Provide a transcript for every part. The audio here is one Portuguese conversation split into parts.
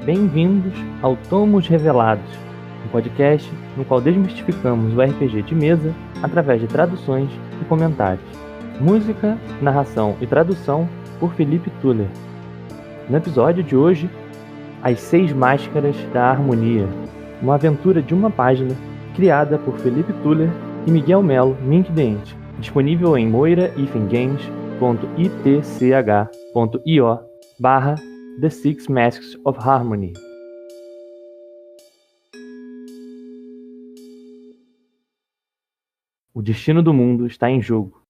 Bem-vindos ao Tomos Revelados, um podcast no qual desmistificamos o RPG de mesa através de traduções e comentários. Música, narração e tradução por Felipe Tuller. No episódio de hoje, As 6 Máscaras da Harmonia, uma aventura de uma página criada por Felipe Tuller e Miguel Melo Minkdent, disponível em moiraifmgames.itch.io/The Six Masks of Harmony. O destino do mundo está em jogo,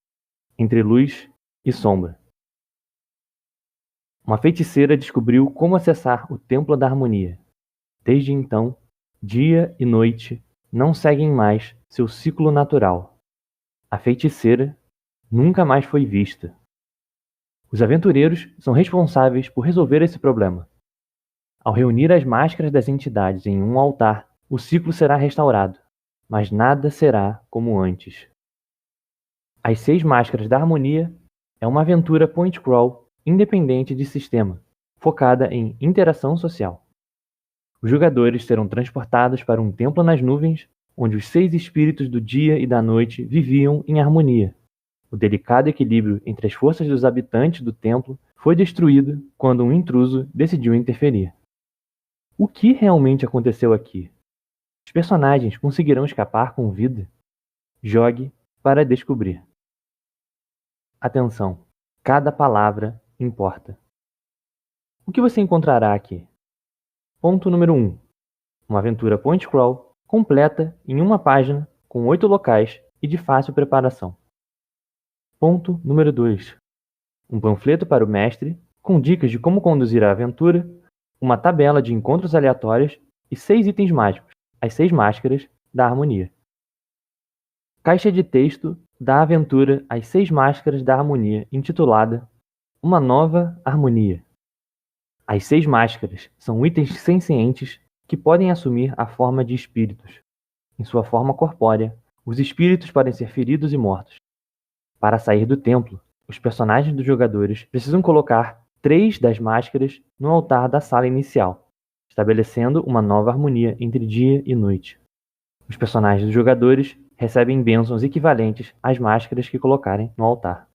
entre luz e sombra. Uma feiticeira descobriu como acessar o Templo da Harmonia. Desde então, dia e noite não seguem mais seu ciclo natural. A feiticeira nunca mais foi vista. Os aventureiros são responsáveis por resolver esse problema. Ao reunir as máscaras das entidades em um altar, o ciclo será restaurado, mas nada será como antes. As 6 Máscaras da Harmonia é uma aventura point crawl independente de sistema, focada em interação social. Os jogadores serão transportados para um templo nas nuvens, onde os 6 espíritos do dia e da noite viviam em harmonia. O delicado equilíbrio entre as forças dos habitantes do templo foi destruído quando um intruso decidiu interferir. O que realmente aconteceu aqui? Os personagens conseguirão escapar com vida? Jogue para descobrir. Atenção, cada palavra importa. O que você encontrará aqui? Ponto número 1. Uma aventura point crawl completa em uma página com 8 locais e de fácil preparação. Ponto número 2. Um panfleto para o mestre, com dicas de como conduzir a aventura, uma tabela de encontros aleatórios e 6 itens mágicos, as 6 Máscaras da Harmonia. Caixa de texto da aventura As 6 Máscaras da Harmonia, intitulada Uma Nova Harmonia. As 6 Máscaras são itens sencientes que podem assumir a forma de espíritos. Em sua forma corpórea, os espíritos podem ser feridos e mortos. Para sair do templo, os personagens dos jogadores precisam colocar 3 das máscaras no altar da sala inicial, estabelecendo uma nova harmonia entre dia e noite. Os personagens dos jogadores recebem bênçãos equivalentes às máscaras que colocarem no altar.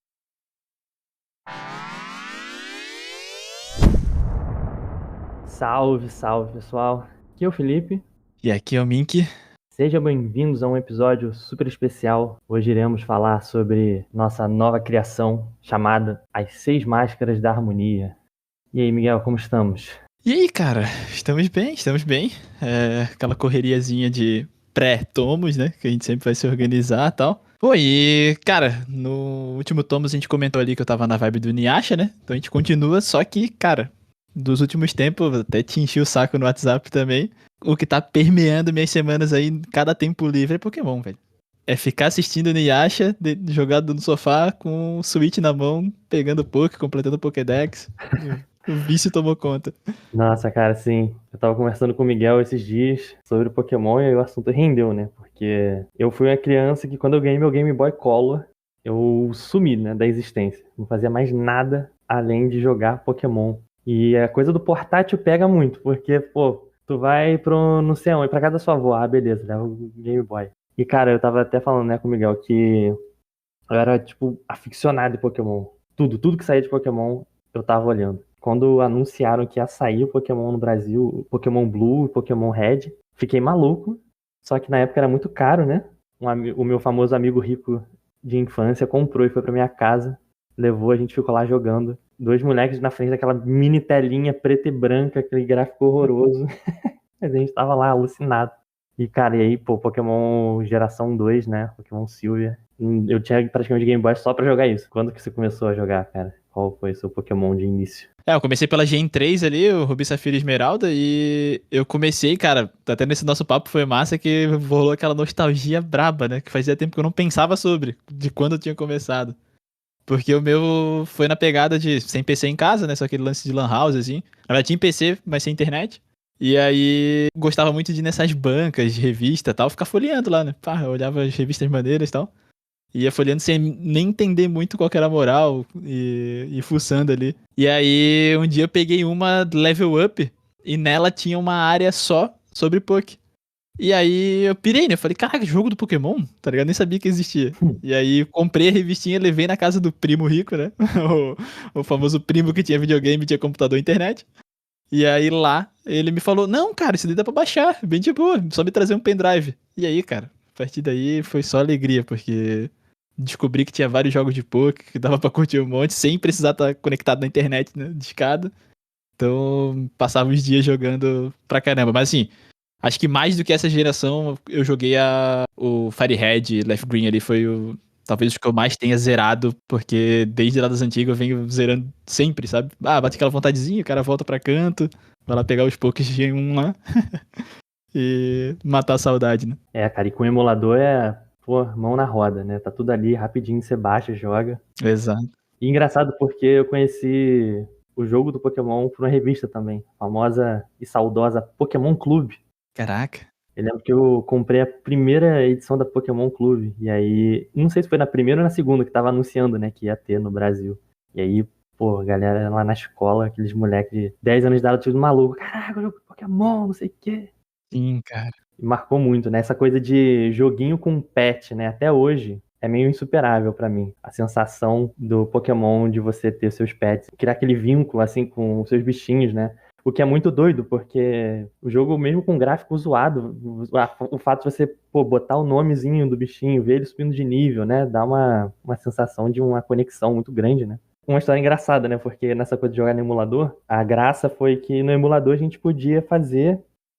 Salve, salve pessoal! Aqui é o Felipe. E aqui é o Mink. Sejam bem-vindos a um episódio super especial. Hoje iremos falar sobre nossa nova criação chamada As 6 Máscaras da Harmonia. E aí, Miguel, como estamos? E aí, cara? Estamos bem. Aquela correriazinha de pré-tomos, né? Que a gente sempre vai se organizar e tal. Pô, e, cara, no último tomos a gente comentou ali que eu tava na vibe do Inuyasha, né? Então a gente continua, só que, cara, dos últimos tempos, até te enchi o saco no WhatsApp também. O que tá permeando minhas semanas aí, cada tempo livre, é Pokémon, velho. É ficar assistindo Inuyasha, jogado no sofá, com o Switch na mão, pegando Poké, completando o Pokédex. O vício tomou conta. Nossa, cara, sim. Eu tava conversando com o Miguel esses dias sobre Pokémon e aí o assunto rendeu, né? Porque eu fui uma criança que quando eu ganhei meu Game Boy Color, eu sumi, né, da existência. Não fazia mais nada além de jogar Pokémon. E a coisa do portátil pega muito, porque, pô, tu vai pro não sei onde, pra casa da sua avó, beleza, leva o Game Boy. E, cara, eu tava até falando, né, com o Miguel, que eu era, tipo, aficionado em Pokémon. Tudo que saía de Pokémon, eu tava olhando. Quando anunciaram que ia sair o Pokémon no Brasil, o Pokémon Blue, o Pokémon Red, fiquei maluco. Só que na época era muito caro, né? O meu famoso amigo rico de infância comprou e foi pra minha casa. Levou, a gente ficou lá jogando. 2 moleques na frente daquela mini telinha preta e branca, aquele gráfico horroroso. Mas a gente tava lá alucinado. E, cara, e aí, pô, Pokémon geração 2, né? Pokémon Silvia. Eu tinha praticamente Game Boy só pra jogar isso. Quando que você começou a jogar, cara? Qual foi o seu Pokémon de início? Eu comecei pela Gen 3 ali, o Rubi, Safira e Esmeralda, e eu comecei, cara, até nesse nosso papo foi massa que rolou aquela nostalgia braba, né? Que fazia tempo que eu não pensava sobre, de quando eu tinha começado. Porque o meu foi na pegada de sem PC em casa, né? Só aquele lance de lan house, assim. Na verdade, tinha PC, mas sem internet. E aí, gostava muito de ir nessas bancas de revista e tal, ficar folheando lá, né? Pá, eu olhava as revistas maneiras e tal. Ia folheando sem nem entender muito qual que era a moral e fuçando ali. E aí, um dia eu peguei uma level up e nela tinha uma área só sobre Poké. E aí eu pirei, né? Eu falei, caraca, jogo do Pokémon? Tá ligado? Nem sabia que existia. E aí comprei a revistinha e levei na casa do primo rico, né? O famoso primo que tinha videogame, tinha computador e internet. E aí lá ele me falou, não, cara, isso daí dá pra baixar, bem de boa, só me trazer um pendrive. E aí, cara, a partir daí foi só alegria, porque descobri que tinha vários jogos de poker, que dava pra curtir um monte, sem precisar estar conectado na internet, né, de escada. Então, passava os dias jogando pra caramba. Mas assim, acho que mais do que essa geração, eu joguei o Fire Red, Left Green ali, foi talvez o que eu mais tenha zerado, porque desde lá das antigas eu venho zerando sempre, sabe? Ah, bate aquela vontadezinha, o cara volta pra canto, vai lá pegar os pokés de um lá e matar a saudade, né? Cara, e com o emulador pô, mão na roda, né? Tá tudo ali, rapidinho você baixa, joga. Exato. E engraçado porque eu conheci o jogo do Pokémon por uma revista também, a famosa e saudosa Pokémon Clube. Caraca. Eu lembro que eu comprei a primeira edição da Pokémon Clube, e aí, não sei se foi na primeira ou na segunda que tava anunciando, né, que ia ter no Brasil. E aí, pô, a galera lá na escola, aqueles moleques de 10 anos de idade, tudo maluco, caraca, o jogo do Pokémon, não sei o quê. Sim, cara. E marcou muito, né, essa coisa de joguinho com pet, né, até hoje é meio insuperável pra mim. A sensação do Pokémon de você ter seus pets, criar aquele vínculo, assim, com os seus bichinhos, né. O que é muito doido, porque o jogo, mesmo com gráfico zoado, o fato de você botar o nomezinho do bichinho, ver ele subindo de nível, né? Dá uma sensação de uma conexão muito grande, né? Uma história engraçada, né? Porque nessa coisa de jogar no emulador, a graça foi que no emulador a gente podia fazer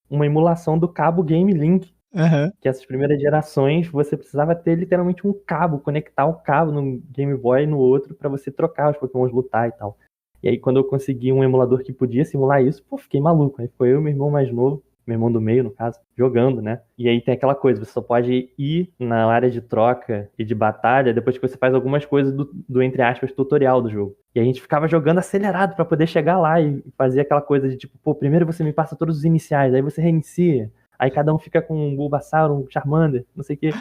uma emulação do cabo Game Link. Uhum. Que essas primeiras gerações você precisava ter literalmente um cabo, conectar o cabo no Game Boy e no outro para você trocar os Pokémons, lutar e tal. E aí, quando eu consegui um emulador que podia simular isso, pô, fiquei maluco. Aí foi eu e meu irmão mais novo, meu irmão do meio, no caso, jogando, né? E aí tem aquela coisa, você só pode ir na área de troca e de batalha depois que você faz algumas coisas do entre aspas, tutorial do jogo. E a gente ficava jogando acelerado pra poder chegar lá e fazer aquela coisa de tipo, pô, primeiro você me passa todos os iniciais, aí você reinicia, aí cada um fica com um Bulbasaur, um Charmander, não sei o quê.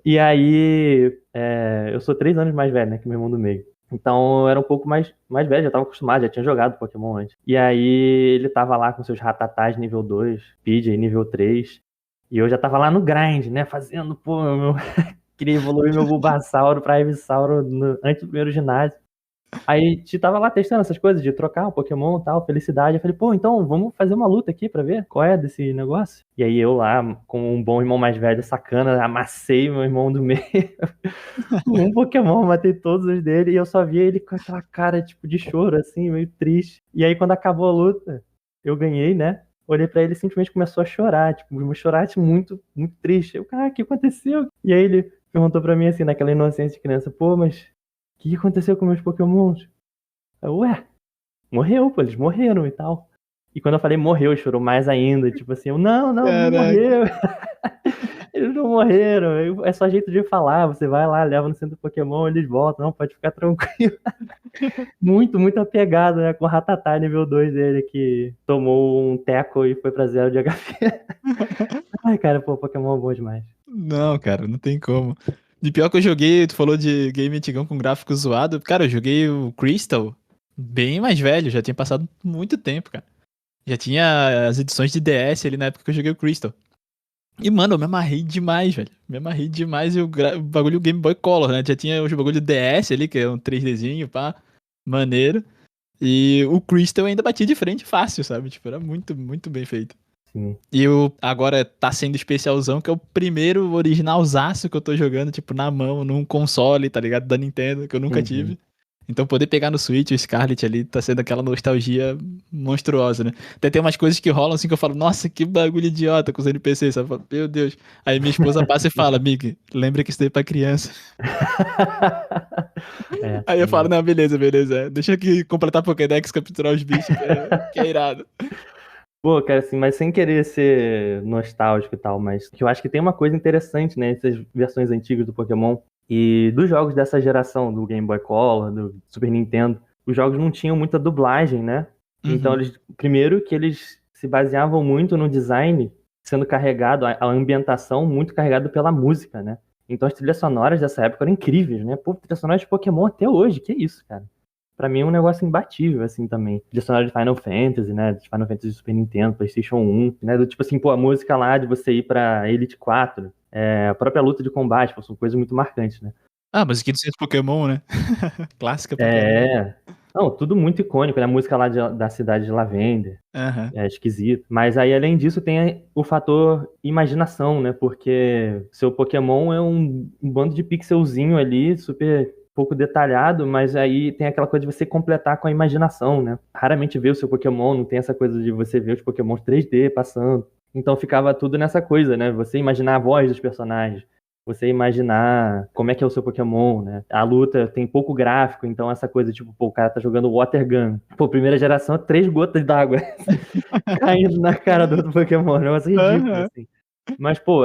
E aí, eu sou 3 anos mais velho, né, que meu irmão do meio. Então eu era um pouco mais velho, já tava acostumado, já tinha jogado Pokémon antes. E aí ele tava lá com seus Rattatas nível 2, Pidgey nível 3. E eu já tava lá no grind, né? Fazendo, pô, queria evoluir meu Bulbasauro pra Ivysauro antes do primeiro ginásio. Aí a gente tava lá testando essas coisas de trocar um Pokémon e tal, felicidade. Eu falei, pô, então vamos fazer uma luta aqui pra ver qual é desse negócio. E aí eu lá, com um bom irmão mais velho, sacana, amassei meu irmão do meio. Um Pokémon, matei todos os dele e eu só via ele com aquela cara, tipo, de choro, assim, meio triste. E aí quando acabou a luta, eu ganhei, né? Olhei pra ele e simplesmente começou a chorar, tipo, chorar tipo, muito, muito triste. Eu, cara, o que aconteceu? E aí ele perguntou pra mim, assim, naquela inocência de criança, pô, mas o que aconteceu com meus Pokémons? Eu, ué, morreu, pô, eles morreram e tal. E quando eu falei morreu, ele chorou mais ainda, tipo assim, não morreu. Eles não morreram, é só jeito de falar, você vai lá, leva no centro Pokémon, eles voltam, não, pode ficar tranquilo. Muito, muito apegado, né, com o Rattata nível 2 dele, que tomou um teco e foi pra 0 de HP. Ai, cara, pô, Pokémon é bom demais. Não, cara, não tem como. De pior que eu joguei, tu falou de game antigão com gráfico zoado. Cara, eu joguei o Crystal bem mais velho, já tinha passado muito tempo, cara. Já tinha as edições de DS ali na época que eu joguei o Crystal. E, mano, eu me amarrei demais, velho. Me amarrei demais e o bagulho Game Boy Color, né? Já tinha o bagulho DS ali, que é um 3Dzinho, pá, maneiro. E o Crystal eu ainda batia de frente fácil, sabe? Tipo, era muito, muito bem feito. Sim. E agora tá sendo especialzão, que é o primeiro originalzaço que eu tô jogando, tipo, na mão, num console, tá ligado? Da Nintendo, que eu nunca tive. Então poder pegar no Switch o Scarlet ali tá sendo aquela nostalgia monstruosa, né? Até tem umas coisas que rolam assim que eu falo, nossa, que bagulho idiota com os NPCs, sabe? Meu Deus. Aí minha esposa passa e fala, Mig, lembra que isso daí é pra criança. Aí eu falo, não, beleza. Deixa aqui completar Pokédex, capturar os bichos, que é irado. Pô, cara, assim, mas sem querer ser nostálgico e tal, mas que eu acho que tem uma coisa interessante, né, essas versões antigas do Pokémon e dos jogos dessa geração, do Game Boy Color, do Super Nintendo, os jogos não tinham muita dublagem, né? Então, primeiro que eles se baseavam muito no design sendo carregado, a ambientação muito carregada pela música, né? Então as trilhas sonoras dessa época eram incríveis, né? Pô, trilha sonora de Pokémon até hoje, que isso, cara? pra mim é um negócio imbatível, assim, também. Trilha sonora de Final Fantasy, né? De Final Fantasy Super Nintendo, PlayStation 1, né? Do tipo assim, pô, a música lá de você ir pra Elite 4, a própria luta de combate, pô, são coisas muito marcantes, né? Ah, mas aqui do centro Pokémon, né? Clássica pra caramba. É. Não, tudo muito icônico, né? A música lá da cidade de Lavender. Aham. É esquisito. Mas aí, além disso, tem o fator imaginação, né? Porque seu Pokémon é um bando de pixelzinho ali, super pouco detalhado, mas aí tem aquela coisa de você completar com a imaginação, né? Raramente vê o seu Pokémon, não tem essa coisa de você ver os Pokémons 3D passando. Então ficava tudo nessa coisa, né? Você imaginar a voz dos personagens, você imaginar como é que é o seu Pokémon, né? A luta tem pouco gráfico, então essa coisa, tipo, pô, o cara tá jogando Water Gun. Pô, primeira geração, 3 gotas d'água caindo na cara do outro Pokémon. É um negócio ridículo, Aham. assim. Mas, pô,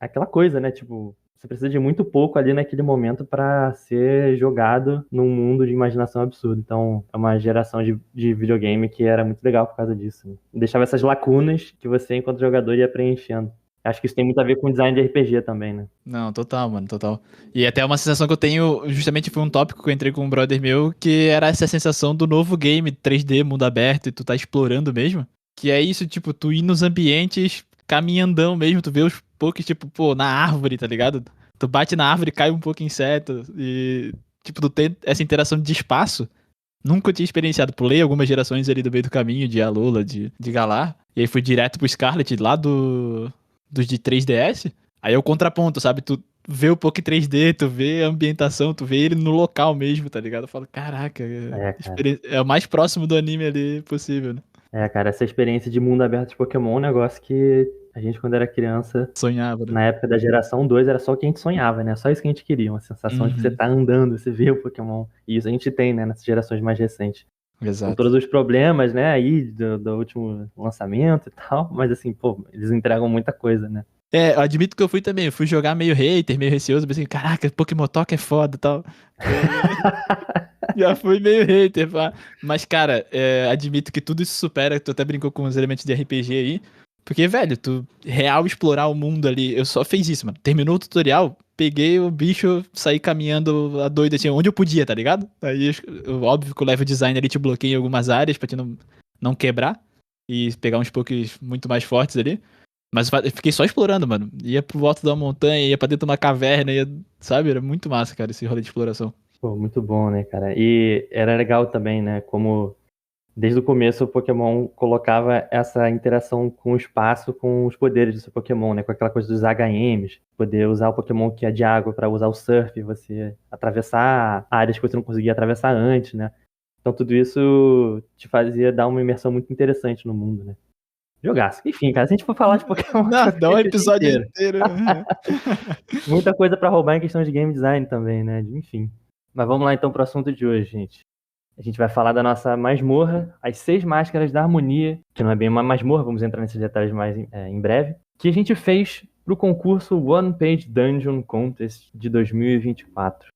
aquela coisa, né? Tipo, você precisa de muito pouco ali naquele momento pra ser jogado num mundo de imaginação absurdo. Então, é uma geração de videogame que era muito legal por causa disso, né? Deixava essas lacunas que você, enquanto jogador, ia preenchendo. Acho que isso tem muito a ver com design de RPG também, né? Não, total, mano, total. E até uma sensação que eu tenho, justamente foi um tópico que eu entrei com um brother meu, que era essa sensação do novo game 3D, mundo aberto, e tu tá explorando mesmo. Que é isso, tipo, tu ir nos ambientes caminhandão mesmo, tu vê os pokés, tipo, pô, na árvore, tá ligado? Tu bate na árvore, cai um pouco inseto, e, tipo, tu tem essa interação de espaço. Nunca tinha experienciado. Pulei algumas gerações ali do meio do caminho, de Alola, de Galar. E aí fui direto pro Scarlet, lá dos de 3DS. Aí é o contraponto, sabe? Tu vê o Poké 3D, tu vê a ambientação, tu vê ele no local mesmo, tá ligado? Eu falo, caraca, Cara. é o mais próximo do anime ali possível, né? Cara, essa experiência de mundo aberto de Pokémon é um negócio que a gente, quando era criança, Sonhava, né? na época da geração 2 era só o que a gente sonhava, né? Só isso que a gente queria, uma sensação de que você Uhum, tá andando, você vê o Pokémon. E isso a gente tem, né, nessas gerações mais recentes. Com exato. todos os problemas, né, aí do último lançamento e tal, mas assim, pô, eles entregam muita coisa, né? É, eu admito que eu fui também. Eu fui jogar meio hater, meio receoso. Pensei, caraca, Pokémon Talk é foda e tal. Já fui meio hater, pá. Mas, cara, admito que tudo isso supera. Tu até brincou com os elementos de RPG aí. Porque, velho, tu real explorar o mundo ali. Eu só fiz isso, mano. Terminou o tutorial, peguei o bicho, saí caminhando a doida, assim, onde eu podia, tá ligado? Aí, óbvio que o level design ali te bloqueia em algumas áreas pra te não quebrar. E pegar uns pokés muito mais fortes ali. Mas eu fiquei só explorando, mano. Ia pro alto da montanha, ia pra dentro de uma caverna, sabe? Era muito massa, cara, esse rolê de exploração. Pô, muito bom, né, cara? E era legal também, né, como desde o começo o Pokémon colocava essa interação com o espaço, com os poderes do seu Pokémon, né? Com aquela coisa dos HMs, poder usar o Pokémon que é de água para usar o Surf, você atravessar áreas que você não conseguia atravessar antes, né? Então tudo isso te fazia dar uma imersão muito interessante no mundo, né? Jogaço. Enfim, cara, se a gente for falar de Pokémon aqui, Não, eu dá um fico o dia episódio inteiro. inteiro. Muita coisa para roubar em questão de game design também, né? Enfim. Mas vamos lá então pro assunto de hoje, gente. A gente vai falar da nossa masmorra, as 6 máscaras da harmonia, que não é bem uma masmorra, vamos entrar nesses detalhes mais em breve, que a gente fez pro concurso One Page Dungeon Contest de 2024.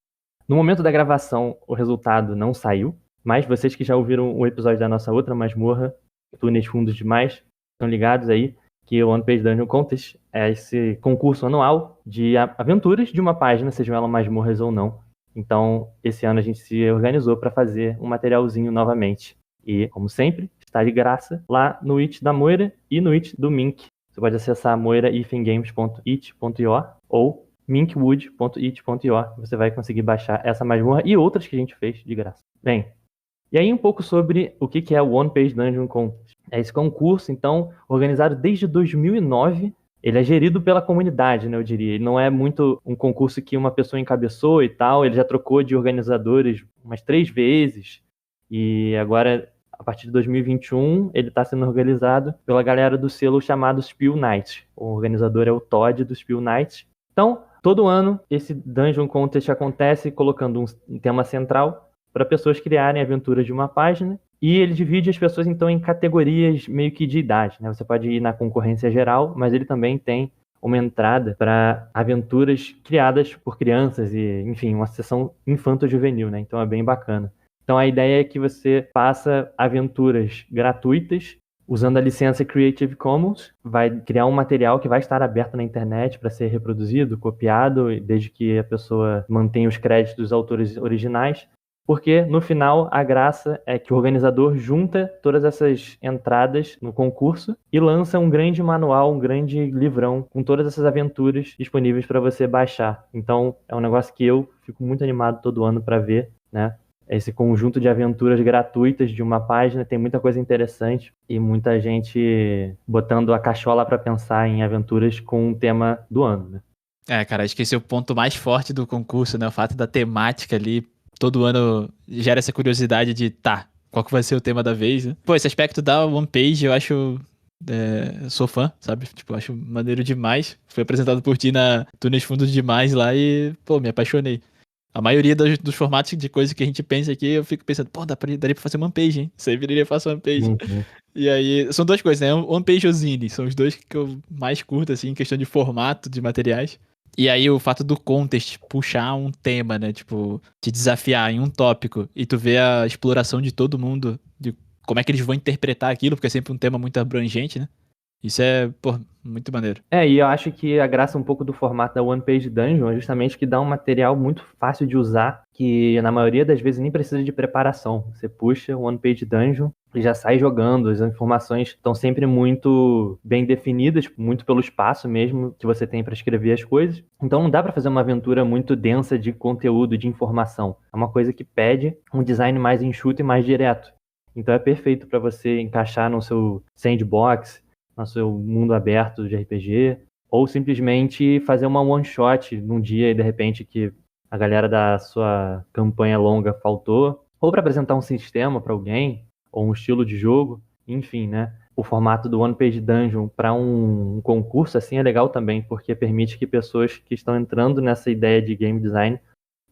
No momento da gravação, o resultado não saiu, mas vocês que já ouviram o episódio da nossa outra masmorra, Túneis Fundos Demais, estão ligados aí que o One Page Dungeon Contest é esse concurso anual de aventuras de uma página, sejam elas masmorras ou não. Então, esse ano a gente se organizou para fazer um materialzinho novamente. E, como sempre, está de graça lá no Itch da Moira e no Itch do Mink. Você pode acessar moira-games.it.io ou minkwood.it.io. Você vai conseguir baixar essa masmorra e outras que a gente fez de graça. Bem, e aí um pouco sobre o que é o One Page Dungeon Contest. É esse concurso, então, organizado desde 2009. Ele é gerido pela comunidade, né, eu diria. Ele não é muito um concurso que uma pessoa encabeçou e tal. Ele já trocou de organizadores umas 3 vezes. E agora, a partir de 2021, ele está sendo organizado pela galera do selo chamado Spill Knights. O organizador é o Todd do Spill Knights. Então, todo ano, esse Dungeon Contest acontece colocando um tema central para pessoas criarem aventuras de uma página. E ele divide as pessoas, então, em categorias meio que de idade, né? Você pode ir na concorrência geral, mas ele também tem uma entrada para aventuras criadas por crianças e, enfim, uma sessão infanto-juvenil, né? Então é bem bacana. Então a ideia é que você faça aventuras gratuitas usando a licença Creative Commons, vai criar um material que vai estar aberto na internet para ser reproduzido, copiado, desde que a pessoa mantenha os créditos dos autores originais. Porque no final a graça é que o organizador junta todas essas entradas no concurso e lança um grande manual, um grande livrão com todas essas aventuras disponíveis para você baixar. Então é um negócio que eu fico muito animado todo ano para ver, né? Esse conjunto de aventuras gratuitas de uma página tem muita coisa interessante e muita gente botando a cachola para pensar em aventuras com o tema do ano, né? Cara, acho que esse é o ponto mais forte do concurso, né? O fato da temática ali, todo ano gera essa curiosidade de, qual que vai ser o tema da vez, né? Pô, esse aspecto da One Page eu acho... eu sou fã, sabe? Tipo, acho maneiro demais. Foi apresentado por ti na Túneis Fundos Demais lá e, pô, me apaixonei. A maioria dos formatos de coisa que a gente pensa aqui, eu fico pensando, pô, daria pra fazer One Page, hein? Isso aí viria fácil One Page. Uhum. E aí, são duas coisas, né? One Page ou Zine, são os dois que eu mais curto, assim, em questão de formato, de materiais. E aí, o fato do contest puxar um tema, né? Tipo, te desafiar em um tópico e tu vê a exploração de todo mundo, de como é que eles vão interpretar aquilo, porque é sempre um tema muito abrangente, né? Isso é, pô, muito maneiro. E eu acho que a graça um pouco do formato da One Page Dungeon é justamente que dá um material muito fácil de usar, que na maioria das vezes nem precisa de preparação. Você puxa o One Page Dungeon e já sai jogando. As informações estão sempre muito bem definidas, muito pelo espaço mesmo que você tem para escrever as coisas. Então não dá para fazer uma aventura muito densa de conteúdo, de informação. É uma coisa que pede um design mais enxuto e mais direto. Então é perfeito para você encaixar no seu sandbox, no seu mundo aberto de RPG, ou simplesmente fazer uma one shot num dia e de repente que a galera da sua campanha longa faltou, ou para apresentar um sistema para alguém, ou um estilo de jogo, enfim, né? O formato do One Page Dungeon para um concurso assim é legal também, porque permite que pessoas que estão entrando nessa ideia de game design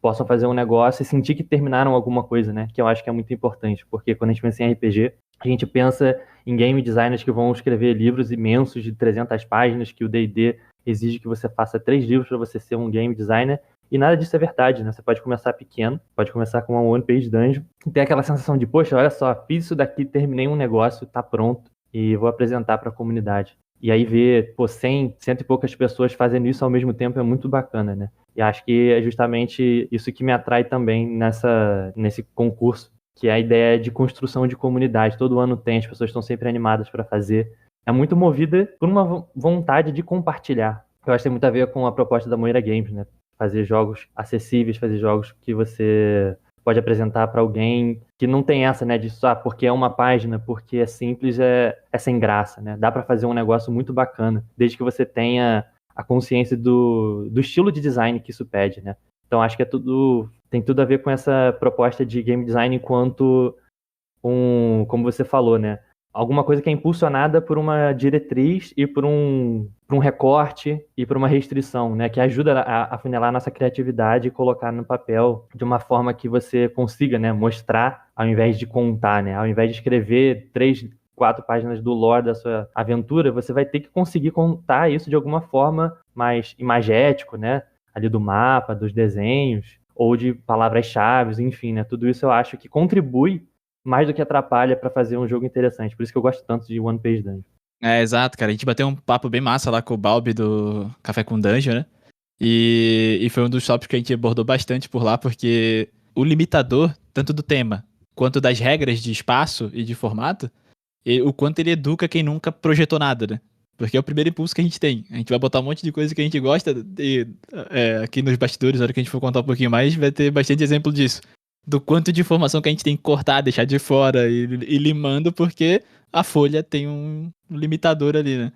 possam fazer um negócio e sentir que terminaram alguma coisa, né? Que eu acho que é muito importante, porque quando a gente pensa em RPG, a gente pensa em game designers que vão escrever livros imensos de 300 páginas, que o D&D exige que você faça 3 livros para você ser um game designer, e nada disso é verdade, né? Você pode começar pequeno, pode começar com uma One Page Dungeon, e ter aquela sensação de, poxa, olha só, fiz isso daqui, terminei um negócio, tá pronto, e vou apresentar para a comunidade. E aí ver, pô, 100 e poucas pessoas fazendo isso ao mesmo tempo é muito bacana, né? E acho que é justamente isso que me atrai também nesse concurso, que é a ideia de construção de comunidade. Todo ano tem, as pessoas estão sempre animadas para fazer. É muito movida por uma vontade de compartilhar. Eu acho que tem muito a ver com a proposta da Moeira Games, né? Fazer jogos acessíveis, fazer jogos que você pode apresentar para alguém que não tem essa, né? De só porque é uma página, porque é simples, é sem graça, né? Dá para fazer um negócio muito bacana, desde que você tenha a consciência do estilo de design que isso pede, né? Então acho que tem tudo a ver com essa proposta de game design enquanto como você falou, né? Alguma coisa que é impulsionada por uma diretriz e por um recorte e por uma restrição, né? Que ajuda a afunilar a nossa criatividade e colocar no papel de uma forma que você consiga, né? Mostrar ao invés de contar, né? Ao invés de escrever 3, 4 páginas do lore da sua aventura, você vai ter que conseguir contar isso de alguma forma mais imagético, né? Ali do mapa, dos desenhos, ou de palavras-chave, enfim, né? Tudo isso eu acho que contribui mais do que atrapalha para fazer um jogo interessante. Por isso que eu gosto tanto de One Page Dungeon. Exato, cara. A gente bateu um papo bem massa lá com o Balbi do Café com Dungeon, né? E foi um dos tópicos que a gente abordou bastante por lá, porque o limitador, tanto do tema quanto das regras de espaço e de formato, o quanto ele educa quem nunca projetou nada, né? Porque é o primeiro impulso que a gente tem. A gente vai botar um monte de coisa que a gente gosta e aqui nos bastidores, na hora que a gente for contar um pouquinho mais, vai ter bastante exemplo disso. Do quanto de informação que a gente tem que cortar, deixar de fora e limando, porque a folha tem um limitador ali, né?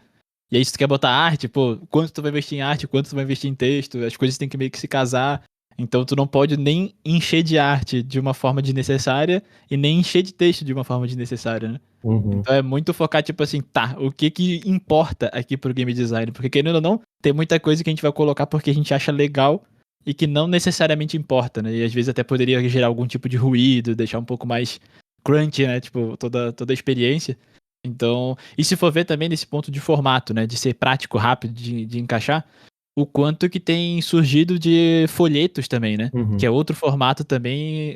E aí se tu quer botar arte, pô, quanto tu vai investir em arte, quanto tu vai investir em texto, as coisas têm que meio que se casar. Então tu não pode nem encher de arte de uma forma desnecessária e nem encher de texto de uma forma desnecessária, né? Uhum. Então é muito focar, tipo assim, o que importa aqui pro game design? Porque querendo ou não, tem muita coisa que a gente vai colocar porque a gente acha legal e que não necessariamente importa, né? E às vezes até poderia gerar algum tipo de ruído, deixar um pouco mais crunch, né? Tipo, toda a experiência. Então, e se for ver também nesse ponto de formato, né? De ser prático, rápido, de encaixar, o quanto que tem surgido de folhetos também, né? Uhum. Que é outro formato também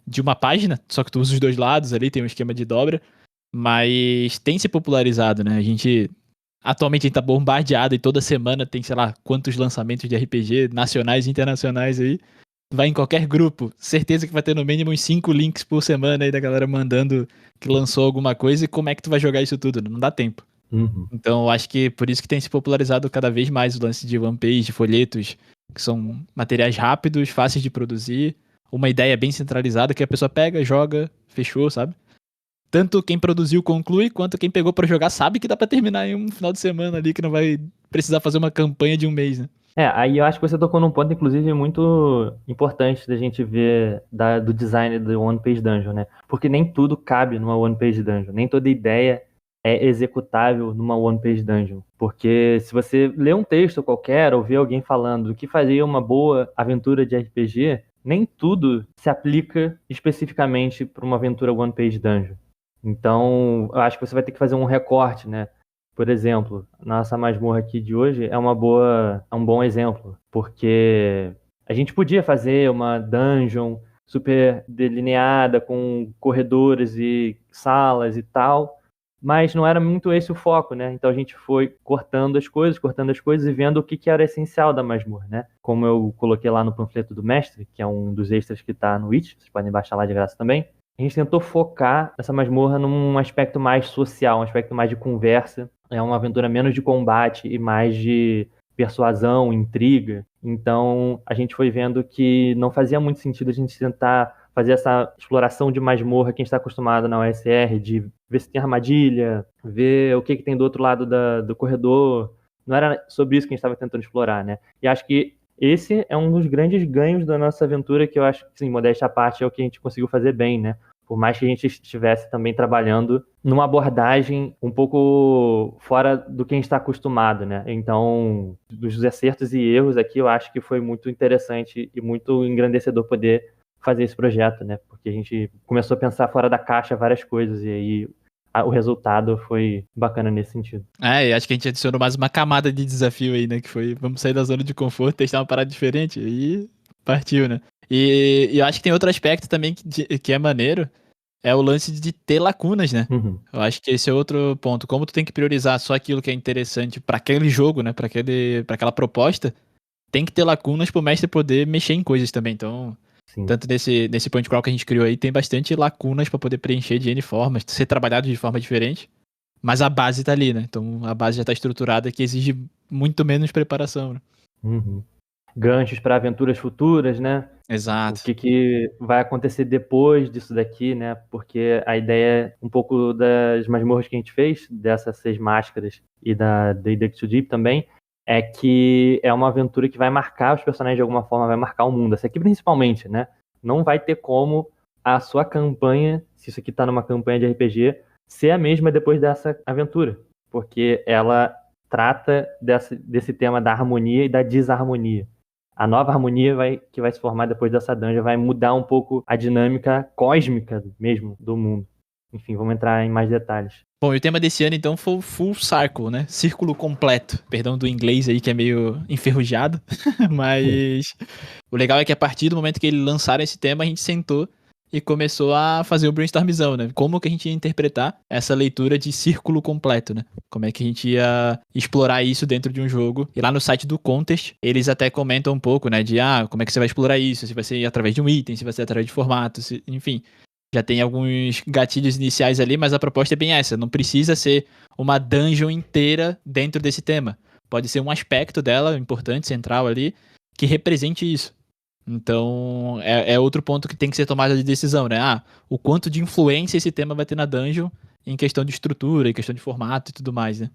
de uma página, só que tu usa os dois lados ali, tem um esquema de dobra, mas tem se popularizado, né? Atualmente a gente tá bombardeado e toda semana tem, sei lá, quantos lançamentos de RPG nacionais e internacionais aí. vai em qualquer grupo, certeza que vai ter no mínimo uns 5 links por semana aí da galera mandando que lançou alguma coisa, e como é que tu vai jogar isso tudo? Não dá tempo. Uhum. Então eu acho que por isso que tem se popularizado cada vez mais o lance de one page, de folhetos, que são materiais rápidos, fáceis de produzir, uma ideia bem centralizada que a pessoa pega, joga, fechou, sabe? Tanto quem produziu conclui, quanto quem pegou pra jogar sabe que dá pra terminar em um final de semana ali, que não vai precisar fazer uma campanha de um mês, né? Aí eu acho que você tocou num ponto, inclusive, muito importante da gente ver do design do One Page Dungeon, né? Porque nem tudo cabe numa One Page Dungeon, nem toda ideia é executável numa One Page Dungeon. Porque se você lê um texto qualquer ou vê alguém falando do que faria uma boa aventura de RPG, nem tudo se aplica especificamente para uma aventura One Page Dungeon. Então, eu acho que você vai ter que fazer um recorte, né? Por exemplo, nossa masmorra aqui de hoje é um bom exemplo, porque a gente podia fazer uma dungeon super delineada com corredores e salas e tal, mas não era muito esse o foco, né? Então a gente foi cortando as coisas e vendo o que era essencial da masmorra, né? Como eu coloquei lá no panfleto do mestre, que é um dos extras que está no Witch, vocês podem baixar lá de graça também. A gente tentou focar essa masmorra num aspecto mais social, um aspecto mais de conversa. É uma aventura menos de combate e mais de persuasão, intriga. Então, a gente foi vendo que não fazia muito sentido a gente tentar fazer essa exploração de masmorra que a gente está acostumado na OSR, de ver se tem armadilha, ver o que tem do outro lado do corredor. Não era sobre isso que a gente estava tentando explorar, né? E acho que esse é um dos grandes ganhos da nossa aventura, que eu acho que, sim, modéstia à parte, é o que a gente conseguiu fazer bem, né? Por mais que a gente estivesse também trabalhando numa abordagem um pouco fora do que a gente está acostumado, né? Então, dos acertos e erros aqui, eu acho que foi muito interessante e muito engrandecedor poder fazer esse projeto, né? Porque a gente começou a pensar fora da caixa várias coisas e aí o resultado foi bacana nesse sentido. E acho que a gente adicionou mais uma camada de desafio aí, né? Que foi, vamos sair da zona de conforto, testar uma parada diferente, e partiu, né? E eu acho que tem outro aspecto também que é maneiro, é o lance de ter lacunas, né? Uhum. Eu acho que esse é outro ponto. Como tu tem que priorizar só aquilo que é interessante pra aquele jogo, né? Pra aquela proposta, tem que ter lacunas pro mestre poder mexer em coisas também. Então, Sim. tanto nesse point crawl que a gente criou aí, tem bastante lacunas pra poder preencher de N formas, ser trabalhado de forma diferente. Mas a base tá ali, né? Então a base já tá estruturada, que exige muito menos preparação, né? Uhum. Ganchos para aventuras futuras, né? Exato. O que vai acontecer depois disso daqui, né? Porque a ideia, um pouco das masmorras que a gente fez, dessas 6 máscaras e da Dig Too Deep também, é que é uma aventura que vai marcar os personagens de alguma forma, vai marcar o mundo. Essa aqui principalmente, né? Não vai ter como a sua campanha, se isso aqui tá numa campanha de RPG, ser a mesma depois dessa aventura. Porque ela trata desse tema da harmonia e da desarmonia. A nova harmonia que vai se formar depois dessa dungeon vai mudar um pouco a dinâmica cósmica mesmo do mundo. Enfim, vamos entrar em mais detalhes. Bom, e o tema desse ano então foi o Full Circle, né? Círculo completo. Perdão do inglês aí que é meio enferrujado, mas o legal é que a partir do momento que eles lançaram esse tema, a gente sentou e começou a fazer o brainstormzão, né? Como que a gente ia interpretar essa leitura de círculo completo, né? Como é que a gente ia explorar isso dentro de um jogo. E lá no site do Contest, eles até comentam um pouco, né? De, como é que você vai explorar isso? Se vai ser através de um item, se vai ser através de formato, enfim. Já tem alguns gatilhos iniciais ali, mas a proposta é bem essa. Não precisa ser uma dungeon inteira dentro desse tema. Pode ser um aspecto dela, importante, central ali, que represente isso. Então, é outro ponto que tem que ser tomada de decisão, né? O quanto de influência esse tema vai ter na dungeon em questão de estrutura, em questão de formato e tudo mais, né?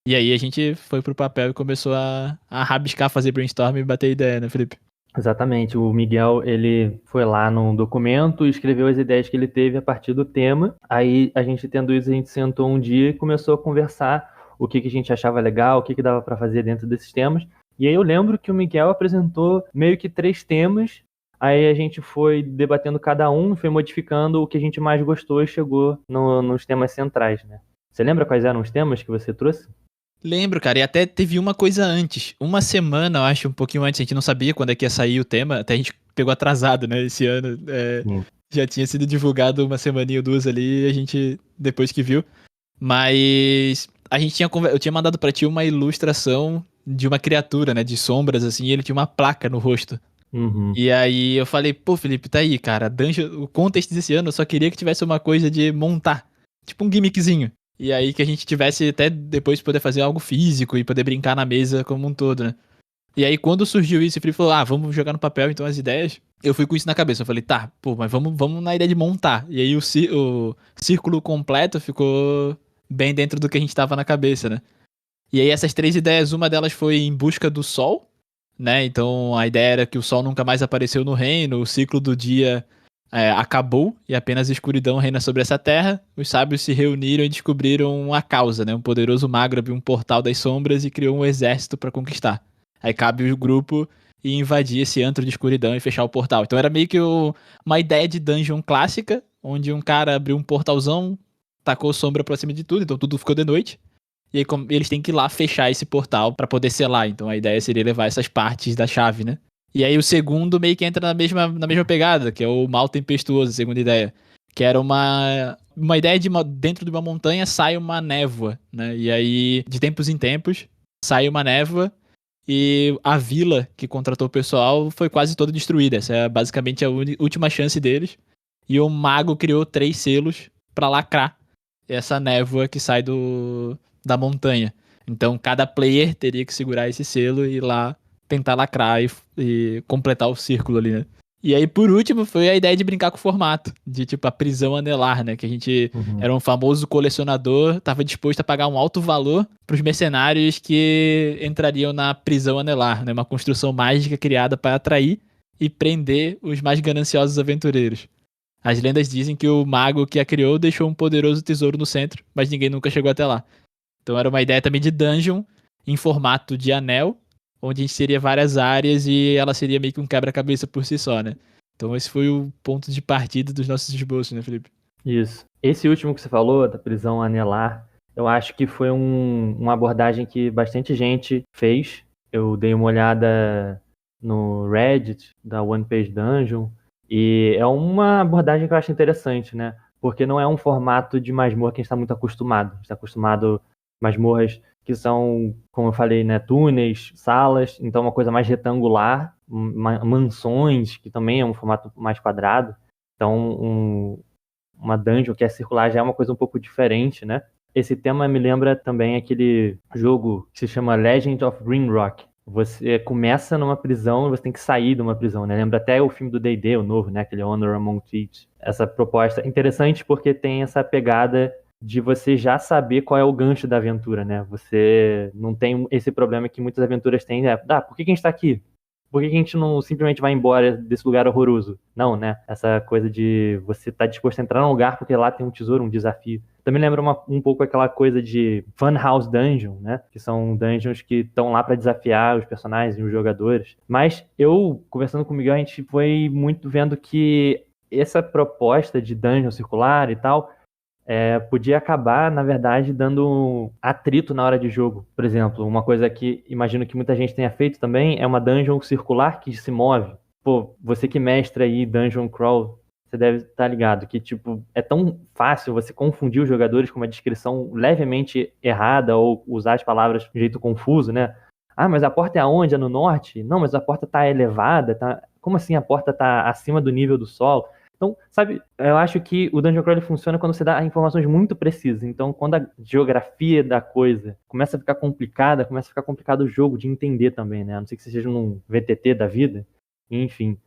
E aí a gente foi pro papel e começou a rabiscar, fazer brainstorm e bater ideia, né, Felipe? Exatamente. O Miguel, ele foi lá num documento e escreveu as ideias que ele teve a partir do tema. Aí, a gente tendo isso, a gente sentou um dia e começou a conversar o que a gente achava legal, o que dava para fazer dentro desses temas. E aí eu lembro que o Miguel apresentou meio que 3 temas, aí a gente foi debatendo cada um, foi modificando o que a gente mais gostou e chegou nos temas centrais, né? Você lembra quais eram os temas que você trouxe? Lembro, cara, e até teve uma coisa antes. Uma semana, eu acho, um pouquinho antes, a gente não sabia quando é que ia sair o tema, até a gente pegou atrasado, né, esse ano. Já tinha sido divulgado uma semaninha ou 2 ali, a gente, depois que viu. Mas eu tinha mandado pra ti uma ilustração de uma criatura, né, de sombras, assim, e ele tinha uma placa no rosto. Uhum. E aí eu falei, pô, Felipe, tá aí, cara, Dungeon, o contest desse ano eu só queria que tivesse uma coisa de montar, tipo um gimmickzinho. E aí que a gente tivesse até depois poder fazer algo físico e poder brincar na mesa como um todo, né? E aí quando surgiu isso, o Felipe falou, vamos jogar no papel então as ideias. Eu fui com isso na cabeça, eu falei, tá, pô, mas vamos na ideia de montar. E aí o círculo completo ficou bem dentro do que a gente tava na cabeça, né? E aí essas 3 ideias, uma delas foi em busca do sol, né? Então a ideia era que o sol nunca mais apareceu no reino, o ciclo do dia acabou e apenas a escuridão reina sobre essa terra. Os sábios se reuniram e descobriram a causa, né? Um poderoso mago abriu um portal das sombras e criou um exército para conquistar. Aí cabe o grupo e invadir esse antro de escuridão e fechar o portal. Então era meio que uma ideia de dungeon clássica, onde um cara abriu um portalzão, tacou sombra pra cima de tudo, então tudo ficou de noite. E aí eles têm que ir lá fechar esse portal pra poder selar. Então a ideia seria levar essas partes da chave, né? E aí o segundo meio que entra na mesma pegada, que é o mal tempestuoso, a segunda ideia. Que era uma ideia de dentro de uma montanha sai uma névoa, né? E aí, de tempos em tempos, sai uma névoa e a vila que contratou o pessoal foi quase toda destruída. Essa é basicamente a última chance deles. E o mago criou 3 selos pra lacrar essa névoa que sai da montanha. Então cada player teria que segurar esse selo e ir lá tentar lacrar e completar o círculo ali, né? E aí, por último, foi a ideia de brincar com o formato, de tipo a prisão anelar, né? Que a gente Uhum. era um famoso colecionador, estava disposto a pagar um alto valor para os mercenários que entrariam na prisão anelar, né? Uma construção mágica criada para atrair e prender os mais gananciosos aventureiros. As lendas dizem que o mago que a criou deixou um poderoso tesouro no centro, mas ninguém nunca chegou até lá. Então era uma ideia também de dungeon em formato de anel, onde a gente teria várias áreas e ela seria meio que um quebra-cabeça por si só, né? Então esse foi o ponto de partida dos nossos esboços, né, Felipe? Isso. Esse último que você falou, da prisão anelar, eu acho que foi uma abordagem que bastante gente fez. Eu dei uma olhada no Reddit da One Page Dungeon e é uma abordagem que eu acho interessante, né? Porque não é um formato de masmorra que a gente está muito acostumado. A gente está acostumado a masmorras que são, como eu falei, né, túneis, salas, então uma coisa mais retangular, mansões, que também é um formato mais quadrado. Então, uma dungeon que é circular já é uma coisa um pouco diferente, né? Esse tema me lembra também aquele jogo que se chama Legend of Grimrock. Você começa numa prisão e você tem que sair de uma prisão, né? Lembra até o filme do D&D, o novo, né? Aquele Honor Among Thieves. Essa proposta é interessante porque tem essa pegada de você já saber qual é o gancho da aventura, né? Você não tem esse problema que muitas aventuras têm, né? Por que a gente tá aqui? Por que a gente não simplesmente vai embora desse lugar horroroso? Não, né? Essa coisa de você estar disposto a entrar num lugar porque lá tem um tesouro, um desafio. Também lembra um pouco aquela coisa de Funhouse Dungeon, né? Que são dungeons que estão lá para desafiar os personagens e os jogadores. Mas eu, conversando com o Miguel, a gente foi muito vendo que essa proposta de dungeon circular e tal podia acabar, na verdade, dando atrito na hora de jogo. Por exemplo, uma coisa que imagino que muita gente tenha feito também é uma dungeon circular que se move. Pô, você que mestra aí Dungeon Crawl, você deve estar ligado que, tipo, é tão fácil você confundir os jogadores com uma descrição levemente errada ou usar as palavras de um jeito confuso, né? Ah, mas a porta é aonde? É no norte? Não, mas a porta tá elevada, tá... Como assim a porta tá acima do nível do sol? Então, sabe, eu acho que o Dungeon Crawl funciona quando você dá informações muito precisas. Então, quando a geografia da coisa começa a ficar complicada, começa a ficar complicado o jogo de entender também, né? A não ser que você seja num VTT da vida. Enfim.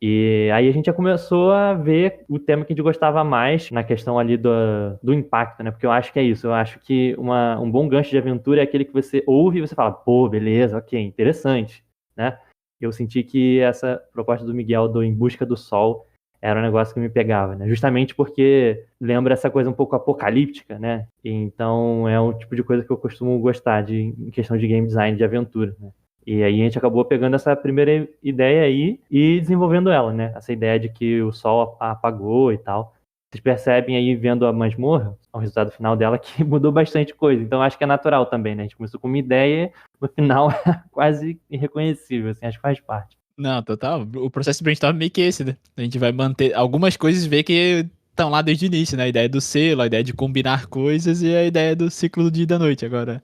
E aí a gente já começou a ver o tema que a gente gostava mais na questão ali do impacto, né? Porque eu acho que é isso. Eu acho que um bom gancho de aventura é aquele que você ouve e você fala, pô, beleza, ok, interessante, né? Eu senti que essa proposta do Miguel do Em Busca do Sol era um negócio que me pegava, né? Justamente porque lembra essa coisa um pouco apocalíptica, né? Então é um tipo de coisa que eu costumo gostar em questão de game design, de aventura, né? E aí a gente acabou pegando essa primeira ideia aí e desenvolvendo ela, né? Essa ideia de que o sol apagou e tal. Vocês percebem aí, vendo a masmorra, o resultado final dela, que mudou bastante coisa. Então acho que é natural também, né? A gente começou com uma ideia, no final é quase irreconhecível, assim, acho que faz parte. Não, total. O processo de brainstorm é meio que esse, né? A gente vai manter algumas coisas e ver que estão lá desde o início, né? A ideia do selo, a ideia de combinar coisas e a ideia do ciclo do dia e da noite. Agora,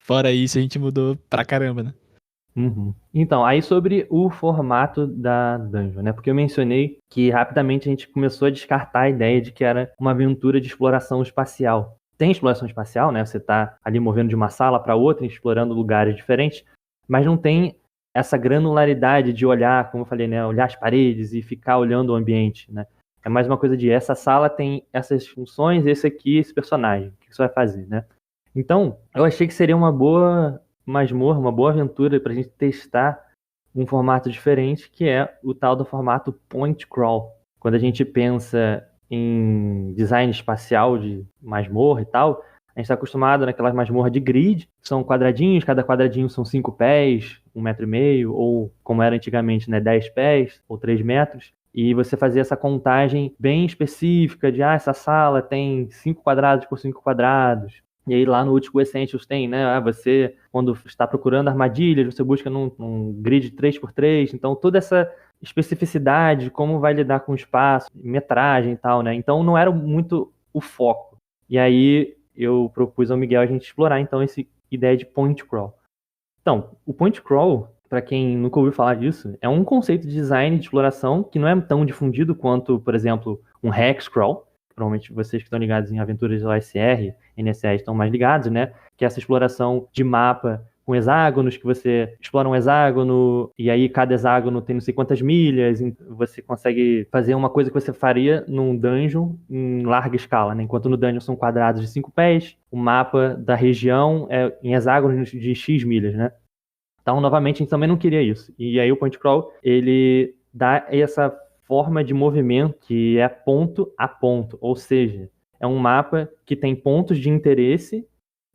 fora isso, a gente mudou pra caramba, né? Uhum. Então, aí sobre o formato da dungeon, né? Porque eu mencionei que rapidamente a gente começou a descartar a ideia de que era uma aventura de exploração espacial. Tem exploração espacial, né? Você tá ali movendo de uma sala para outra, explorando lugares diferentes, mas não tem essa granularidade de olhar, como eu falei, né? Olhar as paredes e ficar olhando o ambiente, né? É mais uma coisa de essa sala tem essas funções, esse aqui, esse personagem. O que você vai fazer, né? Então, eu achei que seria uma boa masmorra, uma boa aventura pra gente testar um formato diferente, que é o tal do formato point crawl. Quando a gente pensa em design espacial de masmorra e tal, a gente está acostumado naquelas masmorras de grid, são quadradinhos, cada quadradinho são 5 pés, 1,5 m, ou como era antigamente, né, 10 pés ou 3 metros. E você fazia essa contagem bem específica de, essa sala tem 5 quadrados por 5 quadrados. E aí lá no Último Essentials tem, né? Você, quando está procurando armadilhas, você busca num grid 3x3. Então, toda essa especificidade, como vai lidar com o espaço, metragem e tal, né? Então, não era muito o foco. E aí, eu propus ao Miguel a gente explorar, então, essa ideia de point crawl. Então, o point crawl, para quem nunca ouviu falar disso, é um conceito de design de exploração que não é tão difundido quanto, por exemplo, um hex crawl. Provavelmente vocês que estão ligados em aventuras de OSR, NSA estão mais ligados, né? Que é essa exploração de mapa com hexágonos, que você explora um hexágono e aí cada hexágono tem não sei quantas milhas, você consegue fazer uma coisa que você faria num dungeon em larga escala, né? Enquanto no dungeon são quadrados de 5 pés, o mapa da região é em hexágonos de X milhas, né? Então, novamente, a gente também não queria isso. E aí o point crawl, ele dá essa forma de movimento que é ponto a ponto, ou seja, é um mapa que tem pontos de interesse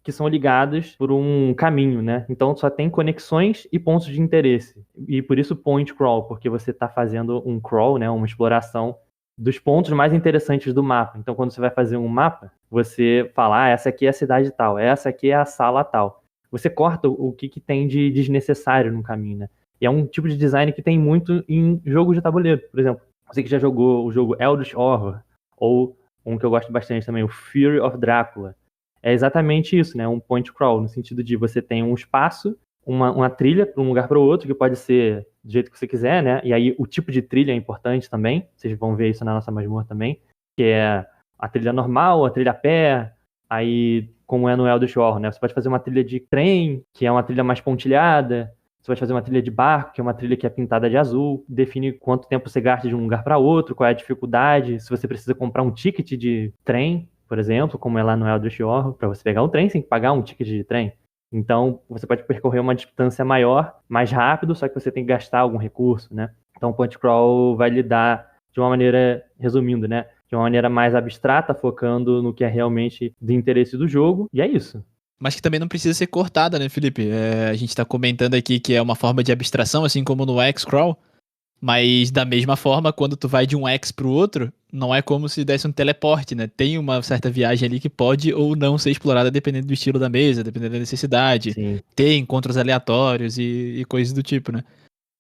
que são ligados por um caminho, né? Então só tem conexões e pontos de interesse. E por isso point crawl, porque você está fazendo um crawl, né, uma exploração dos pontos mais interessantes do mapa. Então quando você vai fazer um mapa, você fala, essa aqui é a cidade tal, essa aqui é a sala tal. Você corta o que tem de desnecessário no caminho, né? E é um tipo de design que tem muito em jogos de tabuleiro. Por exemplo, você que já jogou o jogo Eldritch Horror, ou um que eu gosto bastante também, o Fury of Drácula. É exatamente isso, né? Um point crawl, no sentido de você tem um espaço, uma trilha para um lugar para o outro, que pode ser do jeito que você quiser, né? E aí o tipo de trilha é importante também. Vocês vão ver isso na nossa masmorra também, que é a trilha normal, a trilha a pé, aí como é no Eldritch Horror, né? Você pode fazer uma trilha de trem, que é uma trilha mais pontilhada. Você pode fazer uma trilha de barco, que é uma trilha que é pintada de azul. Define quanto tempo você gasta de um lugar para outro, qual é a dificuldade, se você precisa comprar um ticket de trem, por exemplo, como é lá no Eldritch Horror, para você pegar um trem, você tem que pagar um ticket de trem. Então, você pode percorrer uma distância maior, mais rápido, só que você tem que gastar algum recurso, né? Então, o point crawl vai lidar de uma maneira, resumindo, né? De uma maneira mais abstrata, focando no que é realmente de interesse do jogo, e é isso. Mas que também não precisa ser cortada, né, Felipe? A gente tá comentando aqui que é uma forma de abstração, assim como no X-Crawl, mas da mesma forma, quando tu vai de um X pro outro, não é como se desse um teleporte, né? Tem uma certa viagem ali que pode ou não ser explorada dependendo do estilo da mesa, dependendo da necessidade. Sim. Ter encontros aleatórios e coisas do tipo, né?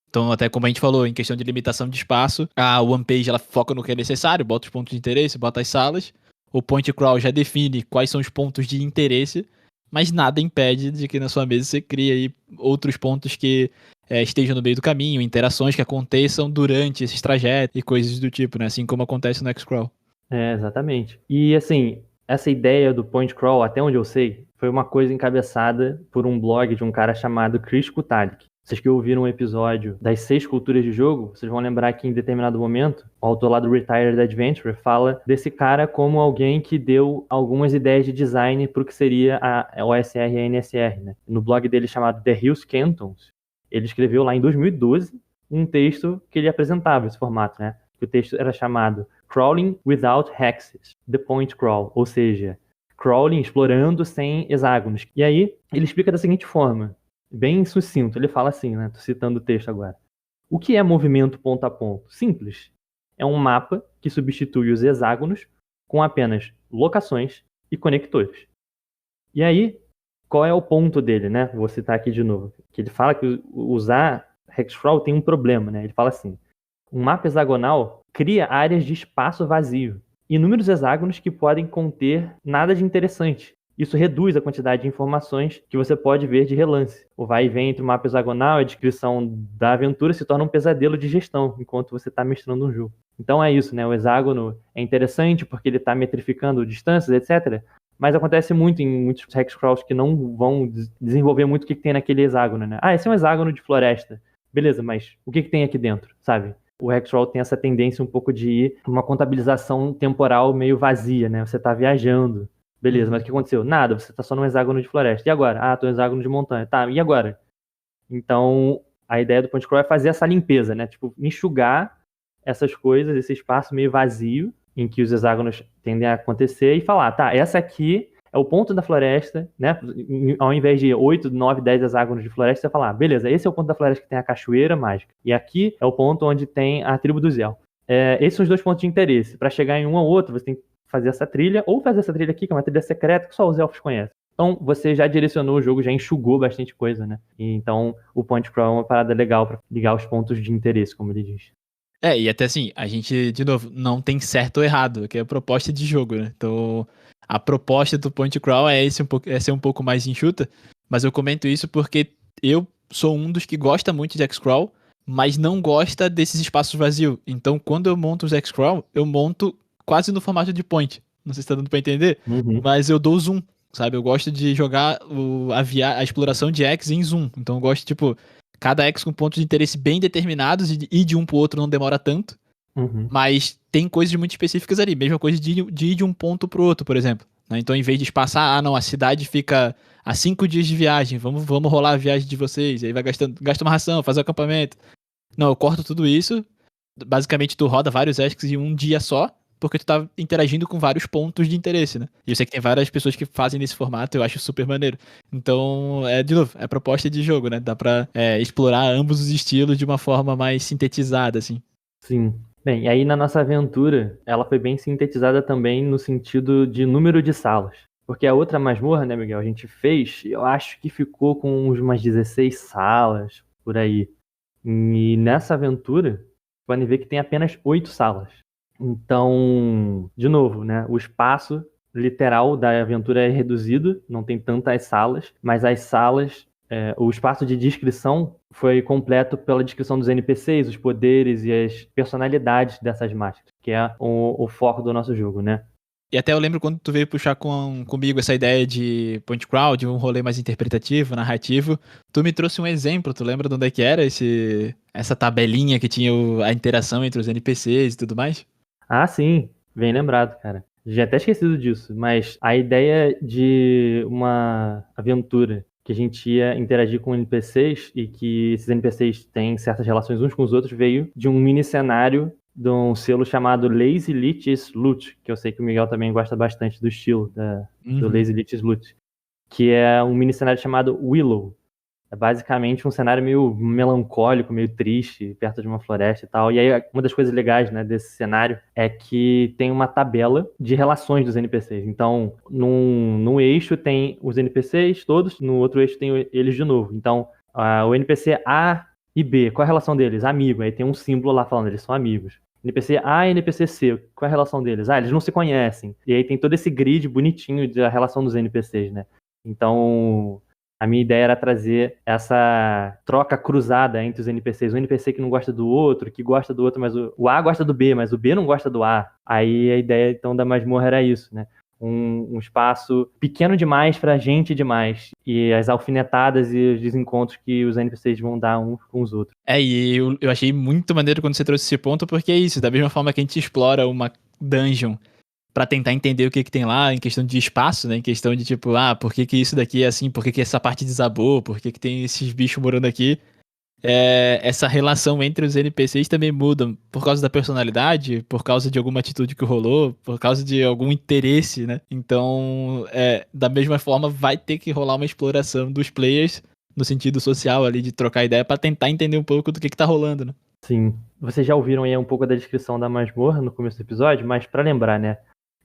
Então, até como a gente falou, em questão de limitação de espaço, a One Page ela foca no que é necessário, bota os pontos de interesse, bota as salas. O Point Crawl já define quais são os pontos de interesse, mas nada impede de que na sua mesa você crie aí outros pontos que estejam no meio do caminho, interações que aconteçam durante esses trajetos e coisas do tipo, né? Assim como acontece no X-Crawl. Exatamente. E assim, essa ideia do point crawl, até onde eu sei, foi uma coisa encabeçada por um blog de um cara chamado Chris Kutalik. Vocês que ouviram um episódio das 6 culturas de jogo, vocês vão lembrar que em determinado momento, o autor lá do Retired Adventurer fala desse cara como alguém que deu algumas ideias de design para o que seria a OSR e a NSR, né? No blog dele chamado The Hills Cantons, ele escreveu lá em 2012 um texto que ele apresentava esse formato, né? O texto era chamado Crawling Without Hexes, The Point Crawl, ou seja, crawling, explorando sem hexágonos. E aí ele explica da seguinte forma, bem sucinto, ele fala assim, né? Tô citando o texto agora. O que é movimento ponto a ponto? Simples. É um mapa que substitui os hexágonos com apenas locações e conectores. E aí, qual é o ponto dele, né? Vou citar aqui de novo. Que ele fala que usar hexcrawl tem um problema, né? Ele fala assim, um mapa hexagonal cria áreas de espaço vazio, inúmeros hexágonos que podem conter nada de interessante. isso reduz a quantidade de informações que você pode ver de relance. O vai e vem entre o mapa hexagonal e a descrição da aventura se torna um pesadelo de gestão enquanto você está mestrando um jogo. Então é isso, né? O hexágono é interessante porque ele está metrificando distâncias, etc. Mas acontece muito em muitos hexcrawls que não vão desenvolver muito o que tem naquele hexágono, né? Ah, esse é um hexágono de floresta. Beleza, mas o que tem aqui dentro, sabe? O hexcrawl tem essa tendência um pouco de ir para uma contabilização temporal meio vazia, né? Você está viajando. Beleza, mas o que aconteceu? Nada, você está só num hexágono de floresta. E agora? Ah, tô no hexágono de montanha. Tá, e agora? Então, a ideia do point crawl é fazer essa limpeza, né? Tipo, enxugar essas coisas, esse espaço meio vazio em que os hexágonos tendem a acontecer e falar, tá, essa aqui é o ponto da floresta, né? Ao invés de 8, 9, 10 hexágonos de floresta, você falar, beleza, esse é o ponto da floresta que tem a cachoeira mágica. E aqui é o ponto onde tem a tribo do Zel. Esses são os dois pontos de interesse. Para chegar em um ou outro, você tem que fazer essa trilha, ou fazer essa trilha aqui, que é uma trilha secreta que só os elfos conhecem. Então, você já direcionou o jogo, já enxugou bastante coisa, né? E, então, o point crawl é uma parada legal para ligar os pontos de interesse, como ele diz. E até assim, a gente, de novo, não tem certo ou errado, que é a proposta de jogo, né? Então, a proposta do point crawl é ser um pouco mais enxuta, mas eu comento isso porque eu sou um dos que gosta muito de X-Crawl, mas não gosta desses espaços vazios. Então, quando eu monto os X-Crawl, eu monto quase no formato de point. Não sei se tá dando pra entender, mas eu dou zoom, sabe? Eu gosto de jogar a exploração de X em zoom. Então, eu gosto, tipo, cada X com pontos de interesse bem determinados e ir de um pro outro não demora tanto. Mas tem coisas muito específicas ali. Mesma coisa de ir de um ponto pro outro, por exemplo. Então, em vez de espaçar, não, a cidade fica a 5 dias de viagem, vamos rolar a viagem de vocês. Aí gasta uma ração, faz o acampamento. Não, eu corto tudo isso. Basicamente, tu roda vários X em um dia só, porque tu tá interagindo com vários pontos de interesse, né? E eu sei que tem várias pessoas que fazem nesse formato, eu acho super maneiro. Então, de novo, é proposta de jogo, né? Dá pra explorar ambos os estilos de uma forma mais sintetizada, assim. Sim. Bem, e aí na nossa aventura, ela foi bem sintetizada também no sentido de número de salas. Porque a outra masmorra, né, Miguel, a gente fez, eu acho que ficou com umas 16 salas, por aí. E nessa aventura, podem ver que tem apenas 8 salas. Então, de novo, né, o espaço literal da aventura é reduzido, não tem tantas salas, mas as salas, o espaço de descrição foi completo pela descrição dos NPCs, os poderes e as personalidades dessas máscaras, que é o foco do nosso jogo, né? E até eu lembro quando tu veio puxar comigo essa ideia de point crawl, de um rolê mais interpretativo, narrativo, tu me trouxe um exemplo, tu lembra de onde é que era essa tabelinha que tinha a interação entre os NPCs e tudo mais? Ah, sim, bem lembrado, cara. Já até esquecido disso, mas a ideia de uma aventura que a gente ia interagir com NPCs e que esses NPCs têm certas relações uns com os outros veio de um mini cenário de um selo chamado Lazy Lich's Loot, que eu sei que o Miguel também gosta bastante do estilo do Lazy Lich's Loot, que é um mini cenário chamado Willow. É basicamente um cenário meio melancólico, meio triste, perto de uma floresta e tal. E aí, uma das coisas legais, né, desse cenário é que tem uma tabela de relações dos NPCs. Então, num eixo tem os NPCs todos, no outro eixo tem eles de novo. Então, o NPC A e B, qual é a relação deles? Amigo. Aí tem um símbolo lá falando, eles são amigos. NPC A e NPC C, qual é a relação deles? Eles não se conhecem. E aí tem todo esse grid bonitinho da relação dos NPCs, né? Então, a minha ideia era trazer essa troca cruzada entre os NPCs. Um NPC que não gosta do outro, que gosta do outro, mas o A gosta do B, mas o B não gosta do A. Aí a ideia, então, da masmorra era isso, né? Um espaço pequeno demais pra gente demais. E as alfinetadas e os desencontros que os NPCs vão dar uns com os outros. E eu achei muito maneiro quando você trouxe esse ponto, porque é isso, da mesma forma que a gente explora uma dungeon pra tentar entender o que tem lá, em questão de espaço, né, em questão de tipo, por que isso daqui é assim, por que essa parte desabou, por que tem esses bichos morando aqui, essa relação entre os NPCs também muda por causa da personalidade, por causa de alguma atitude que rolou, por causa de algum interesse, né, então, da mesma forma vai ter que rolar uma exploração dos players no sentido social ali, de trocar ideia pra tentar entender um pouco do que tá rolando, né. Sim. Vocês já ouviram aí um pouco da descrição da masmorra no começo do episódio, mas pra lembrar, né,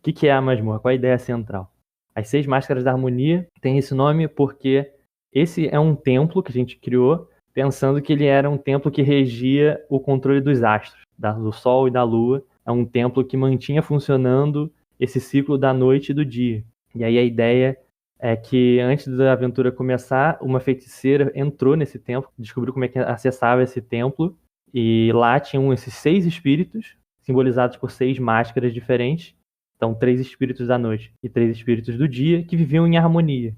o que é a masmorra? Qual é a ideia central? As 6 Máscaras da Harmonia tem esse nome porque esse é um templo que a gente criou pensando que ele era um templo que regia o controle dos astros, do Sol e da Lua. É um templo que mantinha funcionando esse ciclo da noite e do dia. E aí a ideia é que antes da aventura começar, uma feiticeira entrou nesse templo, descobriu como é que acessava esse templo, e lá tinham esses 6 espíritos, simbolizados por 6 máscaras diferentes. Então, 3 espíritos da noite e 3 espíritos do dia, que viviam em harmonia.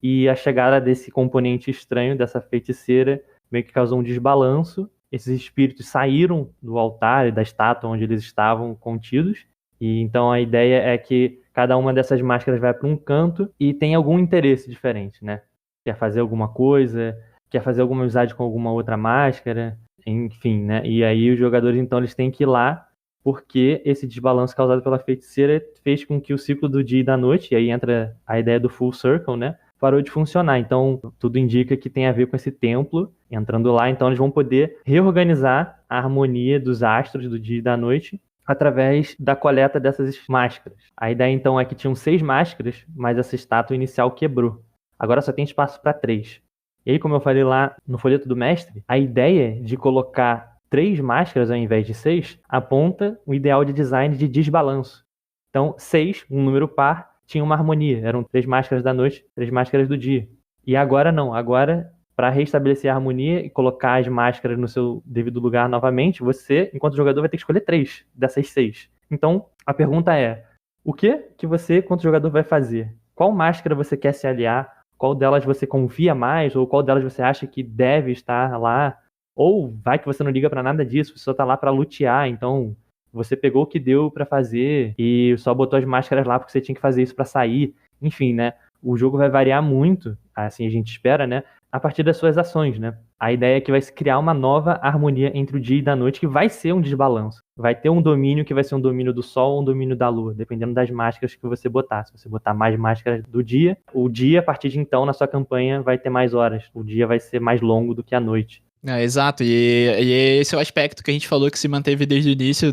E a chegada desse componente estranho, dessa feiticeira, meio que causou um desbalanço. Esses espíritos saíram do altar e da estátua onde eles estavam contidos. E então a ideia é que cada uma dessas máscaras vai para um canto e tem algum interesse diferente, né? Quer fazer alguma coisa, quer fazer alguma amizade com alguma outra máscara, enfim, né? E aí os jogadores então eles têm que ir lá porque esse desbalanço causado pela feiticeira fez com que o ciclo do dia e da noite, e aí entra a ideia do full circle, né? Parou de funcionar. Então, tudo indica que tem a ver com esse templo. Entrando lá, então eles vão poder reorganizar a harmonia dos astros do dia e da noite através da coleta dessas máscaras. A ideia, então, é que tinham 6 máscaras, mas essa estátua inicial quebrou. Agora só tem espaço para 3. E aí, como eu falei lá no folheto do mestre, a ideia de colocar 3 máscaras ao invés de 6 aponta o ideal de design de desbalanço. Então, 6, um número par, tinha uma harmonia. Eram 3 máscaras da noite, 3 máscaras do dia. E agora não. Agora, para restabelecer a harmonia e colocar as máscaras no seu devido lugar novamente, você, enquanto jogador, vai ter que escolher 3 dessas 6. Então, a pergunta é, o que você, enquanto jogador, vai fazer? Qual máscara você quer se aliar? Qual delas você confia mais? Ou qual delas você acha que deve estar lá? Ou vai que você não liga pra nada disso, você só tá lá pra lutear, então você pegou o que deu pra fazer e só botou as máscaras lá porque você tinha que fazer isso pra sair. Enfim, né? O jogo vai variar muito, assim a gente espera, né? A partir das suas ações, né? A ideia é que vai se criar uma nova harmonia entre o dia e da noite, que vai ser um desbalanço. Vai ter um domínio que vai ser um domínio do sol ou um domínio da lua, dependendo das máscaras que você botar. Se você botar mais máscaras do dia, o dia, a partir de então, na sua campanha, vai ter mais horas. O dia vai ser mais longo do que a noite. É, exato, e esse é o aspecto que a gente falou que se manteve desde o início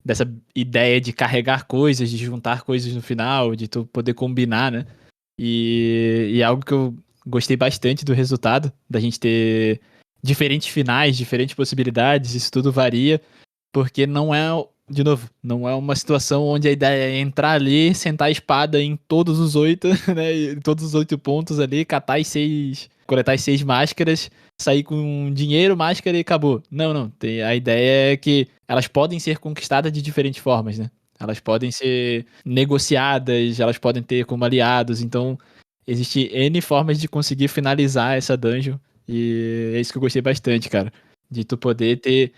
dessa ideia de carregar coisas, de juntar coisas no final, de tu poder combinar, né? E algo que eu gostei bastante do resultado, da gente ter diferentes finais, diferentes possibilidades, isso tudo varia, porque não é, de novo, não é uma situação onde a ideia é entrar ali, sentar a espada em todos os 8, né? Em todos os 8 pontos ali, catar as 6, coletar as 6 máscaras, sair com dinheiro, máscara e acabou. Não. A ideia é que elas podem ser conquistadas de diferentes formas, né? Elas podem ser negociadas, elas podem ter como aliados, então existe N formas de conseguir finalizar essa dungeon, e é isso que eu gostei bastante, cara. De tu poder ter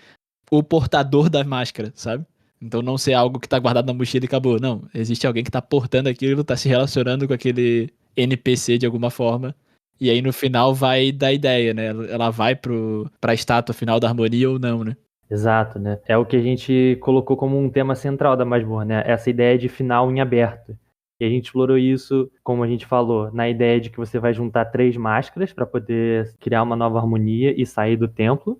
o portador da máscara, sabe? Então não ser algo que tá guardado na mochila e acabou. Não, existe alguém que tá portando aquilo, tá se relacionando com aquele NPC de alguma forma. E aí no final vai dar ideia, né? Ela vai pra estátua final da harmonia ou não, né? Exato, né? É o que a gente colocou como um tema central da masmorra, né? Essa ideia de final em aberto. E a gente explorou isso, como a gente falou, na ideia de que você vai juntar 3 máscaras para poder criar uma nova harmonia e sair do templo.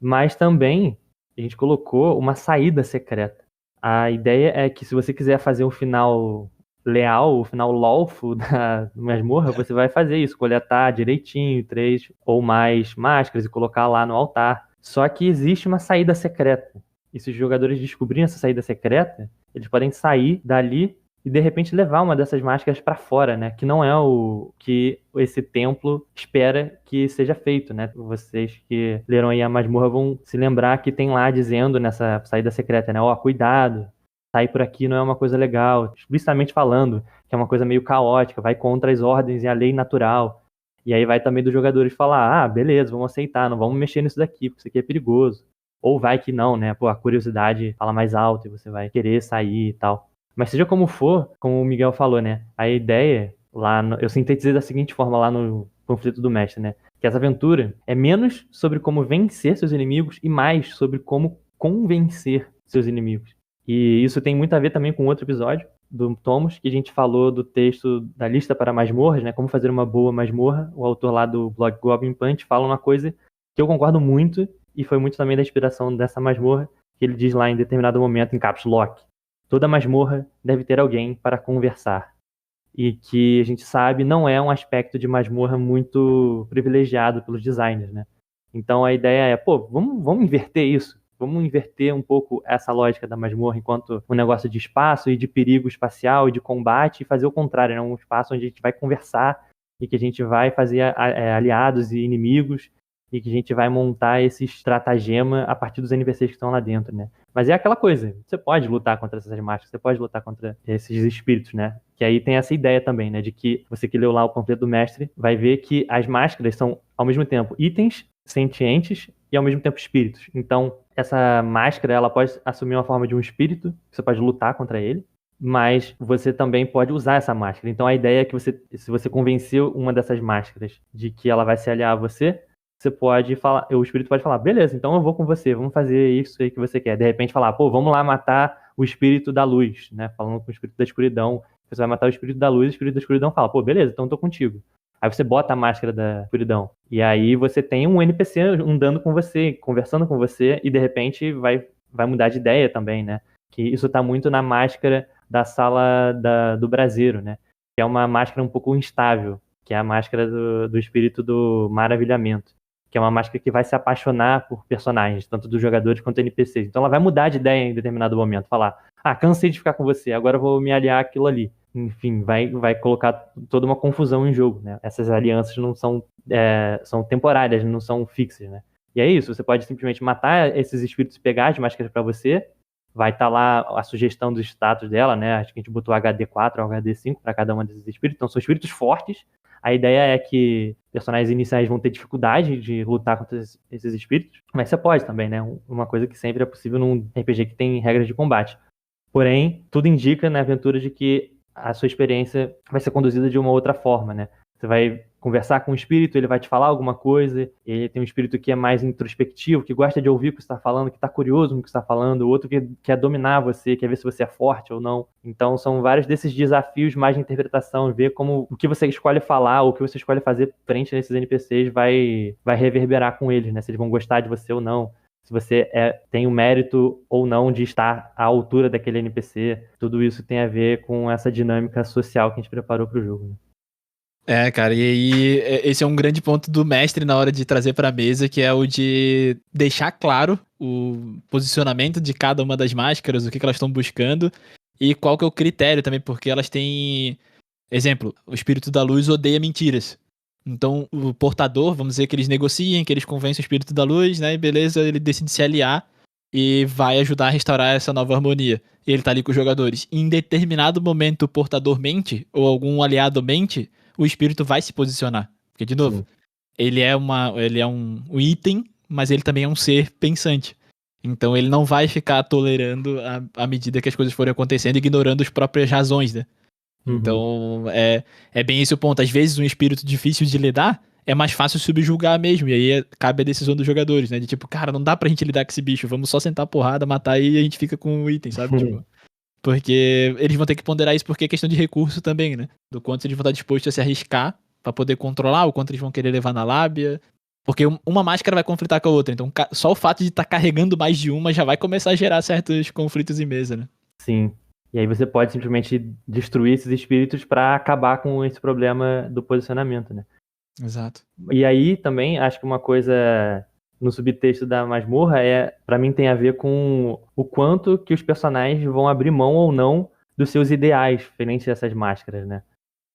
Mas também a gente colocou uma saída secreta. A ideia é que se você quiser fazer um final leal, o final lawful da masmorra, você vai fazer isso, coletar direitinho 3 ou mais máscaras e colocar lá no altar. Só que existe uma saída secreta. E se os jogadores descobrirem essa saída secreta, eles podem sair dali e de repente levar uma dessas máscaras para fora, né? Que não é o que esse templo espera que seja feito, né? Vocês que leram aí a masmorra vão se lembrar que tem lá dizendo nessa saída secreta, né? Ó, cuidado, sair por aqui não é uma coisa legal. Explicitamente falando que é uma coisa meio caótica, vai contra as ordens e a lei natural. E aí vai também dos jogadores falar, ah, beleza, vamos aceitar, não vamos mexer nisso daqui, porque isso aqui é perigoso. Ou vai que não, né? Pô, a curiosidade fala mais alto e você vai querer sair e tal. Mas seja como for, como o Miguel falou, né? A ideia eu sintetizei da seguinte forma lá no Conflito do Mestre, né? Que essa aventura é menos sobre como vencer seus inimigos e mais sobre como convencer seus inimigos. E isso tem muito a ver também com outro episódio do Tomos, que a gente falou do texto da lista para masmorras, né? Como fazer uma boa masmorra. O autor lá do blog Goblin Punch fala uma coisa que eu concordo muito e foi muito também da inspiração dessa masmorra, que ele diz lá em determinado momento em Caps Lock. Toda masmorra deve ter alguém para conversar. E que a gente sabe não é um aspecto de masmorra muito privilegiado pelos designers, né? Então a ideia é, pô, vamos inverter isso. vamos inverter um pouco essa lógica da masmorra enquanto um negócio de espaço e de perigo espacial e de combate e fazer o contrário, né? Um espaço onde a gente vai conversar e que a gente vai fazer aliados e inimigos e que a gente vai montar esse estratagema a partir dos NPCs que estão lá dentro, né? Mas é aquela coisa, você pode lutar contra essas máscaras, você pode lutar contra esses espíritos, né? Que aí tem essa ideia também, né? De que você que leu lá o panfleto do mestre vai ver que as máscaras são, ao mesmo tempo, itens sentientes e, ao mesmo tempo, espíritos. Então, essa máscara, ela pode assumir uma forma de um espírito, você pode lutar contra ele, mas você também pode usar essa máscara. Então, a ideia é que se você convencer uma dessas máscaras de que ela vai se aliar a você, você pode falar, o espírito pode falar, beleza, então eu vou com você, vamos fazer isso aí que você quer. De repente falar, pô, vamos lá matar o espírito da luz, né? Falando com o espírito da escuridão, você vai matar o espírito da luz, o espírito da escuridão fala, pô, beleza, então eu tô contigo. Aí você bota a máscara da escuridão. E aí você tem um NPC andando com você, conversando com você, e de repente vai mudar de ideia também, né? Que isso tá muito na máscara da sala do braseiro, né? Que é uma máscara um pouco instável, que é a máscara do espírito do maravilhamento. Que é uma máscara que vai se apaixonar por personagens, tanto dos jogadores quanto NPCs. Então ela vai mudar de ideia em determinado momento, falar, cansei de ficar com você, agora eu vou me aliar àquilo ali. Enfim, vai colocar toda uma confusão em jogo, né? Essas alianças não são temporárias, não são fixas, né? E é isso, você pode simplesmente matar esses espíritos e pegar as máscaras pra você, vai estar lá a sugestão dos status dela, né? Acho que a gente botou HD4 ou HD5 para cada um desses espíritos, então são espíritos fortes. A ideia é que personagens iniciais vão ter dificuldade de lutar contra esses espíritos, mas você pode também, né? Uma coisa que sempre é possível num RPG que tem regras de combate. Porém, tudo indica na aventura de que a sua experiência vai ser conduzida de uma outra forma, né? Você vai conversar com o espírito, ele vai te falar alguma coisa, ele tem um espírito que é mais introspectivo, que gosta de ouvir o que você está falando, que está curioso no que você está falando, o outro que quer dominar você, quer ver se você é forte ou não. Então são vários desses desafios mais de interpretação, ver como o que você escolhe falar, ou o que você escolhe fazer frente a esses NPCs vai reverberar com eles, né? Se eles vão gostar de você ou não. Se você tem o mérito ou não de estar à altura daquele NPC. Tudo isso tem a ver com essa dinâmica social que a gente preparou para o jogo, né? Cara, e aí esse é um grande ponto do mestre na hora de trazer pra mesa, que é o de deixar claro o posicionamento de cada uma das máscaras, o que elas estão buscando e qual que é o critério também, porque elas têm... Exemplo, o espírito da luz odeia mentiras. Então o portador, vamos dizer que eles negociem, que eles convencem o espírito da luz, né, e beleza, ele decide se aliar e vai ajudar a restaurar essa nova harmonia. Ele tá ali com os jogadores. Em determinado momento o portador mente, ou algum aliado mente, o espírito vai se posicionar. Porque, de novo, ele é um item, mas ele também é um ser pensante. Então ele não vai ficar tolerando à medida que as coisas forem acontecendo, ignorando as próprias razões, né? Uhum. Então é bem esse o ponto. Às vezes um espírito difícil de lidar é mais fácil subjugar mesmo, e aí cabe a decisão dos jogadores, né? De tipo, cara, não dá pra gente lidar com esse bicho, vamos só sentar a porrada, matar e a gente fica com o item, sabe? Tipo... Porque eles vão ter que ponderar isso porque é questão de recurso também, né? Do quanto eles vão estar dispostos a se arriscar pra poder controlar, o quanto eles vão querer levar na lábia. Porque uma máscara vai conflitar com a outra. Então só o fato de estar carregando mais de uma já vai começar a gerar certos conflitos em mesa, né? Sim. E aí você pode simplesmente destruir esses espíritos pra acabar com esse problema do posicionamento, né? Exato. E aí também acho que uma coisa no subtexto da masmorra pra mim tem a ver com o quanto que os personagens vão abrir mão ou não dos seus ideais frente a essas máscaras, né?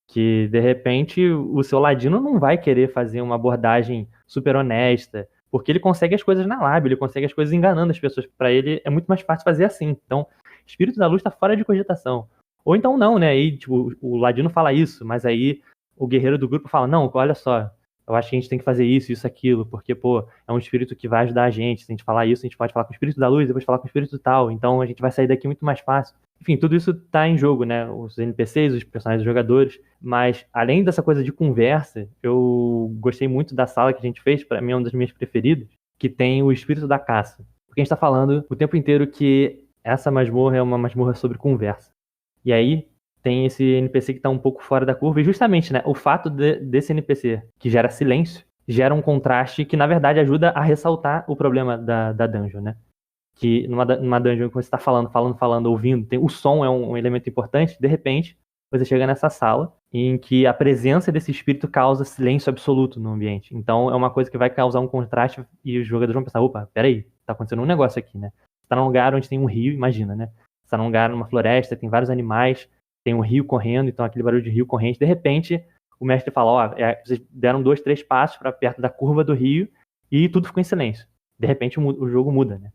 Que de repente o seu ladino não vai querer fazer uma abordagem super honesta, porque ele consegue as coisas na lábia, ele consegue as coisas enganando as pessoas. Pra ele é muito mais fácil fazer assim. Então, espírito da luz tá fora de cogitação. Ou então não, né? Aí tipo, o ladino fala isso, mas aí o guerreiro do grupo fala, não, olha só, eu acho que a gente tem que fazer isso, aquilo, porque, pô, é um espírito que vai ajudar a gente. Se a gente falar isso, a gente pode falar com o espírito da luz, depois falar com o espírito tal. Então a gente vai sair daqui muito mais fácil. Enfim, tudo isso tá em jogo, né? Os NPCs, os personagens dos jogadores. Mas, além dessa coisa de conversa, eu gostei muito da sala que a gente fez, pra mim é uma das minhas preferidas, que tem o espírito da caça. Porque a gente tá falando o tempo inteiro que essa masmorra é uma masmorra sobre conversa. E aí, tem esse NPC que tá um pouco fora da curva, e justamente, né, o fato desse NPC que gera silêncio, gera um contraste que, na verdade, ajuda a ressaltar o problema da dungeon, né? Que numa dungeon que você tá falando, ouvindo, o som é um elemento importante, de repente, você chega nessa sala em que a presença desse espírito causa silêncio absoluto no ambiente. Então, é uma coisa que vai causar um contraste e os jogadores vão pensar, opa, peraí, tá acontecendo um negócio aqui, né? Você tá num lugar onde tem um rio, imagina, né? Você tá num lugar, numa floresta, tem vários animais, tem um rio correndo, então aquele barulho de rio corrente, de repente, o mestre fala, ó, vocês deram 2, 3 passos para perto da curva do rio e tudo ficou em silêncio. De repente o jogo muda, né?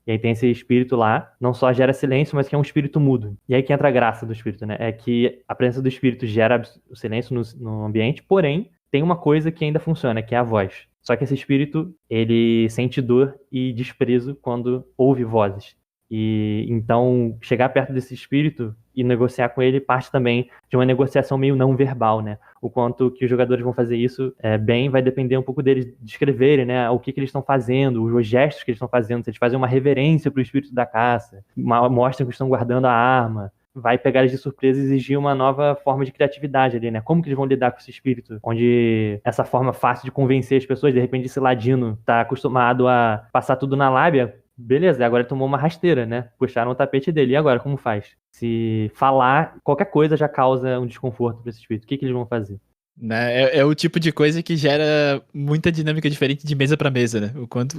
E aí tem esse espírito lá, não só gera silêncio, mas que é um espírito mudo. E aí que entra a graça do espírito, né? É que a presença do espírito gera o silêncio no ambiente, porém, tem uma coisa que ainda funciona, que é a voz. Só que esse espírito, ele sente dor e desprezo quando ouve vozes. E então, chegar perto desse espírito e negociar com ele parte também de uma negociação meio não verbal, né? O quanto que os jogadores vão fazer isso bem vai depender um pouco deles descreverem, né? O que eles estão fazendo, os gestos que eles estão fazendo, se eles fazem uma reverência para o espírito da caça, mostram que estão guardando a arma, vai pegar eles de surpresa e exigir uma nova forma de criatividade ali, né? Como que eles vão lidar com esse espírito? Onde essa forma fácil de convencer as pessoas, de repente esse ladino tá acostumado a passar tudo na lábia, beleza, agora ele tomou uma rasteira, né? Puxaram o tapete dele. E agora, como faz? Se falar, qualquer coisa já causa um desconforto para esse espírito. O que eles vão fazer? Né? É o tipo de coisa que gera muita dinâmica diferente de mesa pra mesa, né?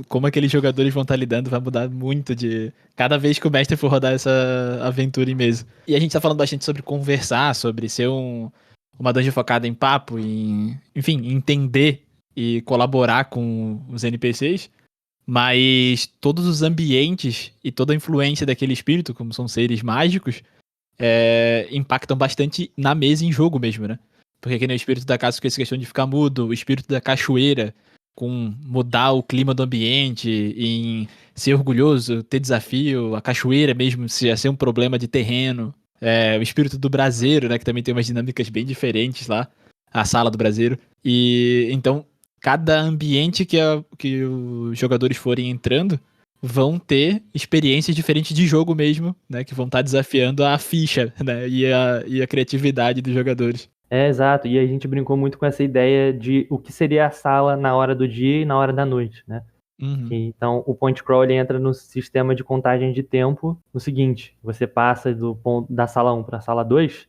Como aqueles jogadores vão estar lidando vai mudar muito de cada vez que o mestre for rodar essa aventura em mesa. E a gente tá falando bastante sobre conversar, sobre ser uma dungeon focada em papo, enfim, entender e colaborar com os NPCs. Mas todos os ambientes e toda a influência daquele espírito, como são seres mágicos, impactam bastante na mesa e em jogo mesmo, né? Porque aqui no espírito da caça com essa questão de ficar mudo, o espírito da cachoeira, com mudar o clima do ambiente, em ser orgulhoso, ter desafio, a cachoeira mesmo ser um problema de terreno, o espírito do braseiro, né, que também tem umas dinâmicas bem diferentes lá, a sala do braseiro. E então, cada ambiente que os jogadores forem entrando vão ter experiências diferentes de jogo mesmo, né, que vão estar desafiando a ficha, né, e a criatividade dos jogadores. Exato. E a gente brincou muito com essa ideia de o que seria a sala na hora do dia e na hora da noite, né? Uhum. Então, o point crawl ele entra no sistema de contagem de tempo no seguinte: você passa da sala 1 para a sala 2,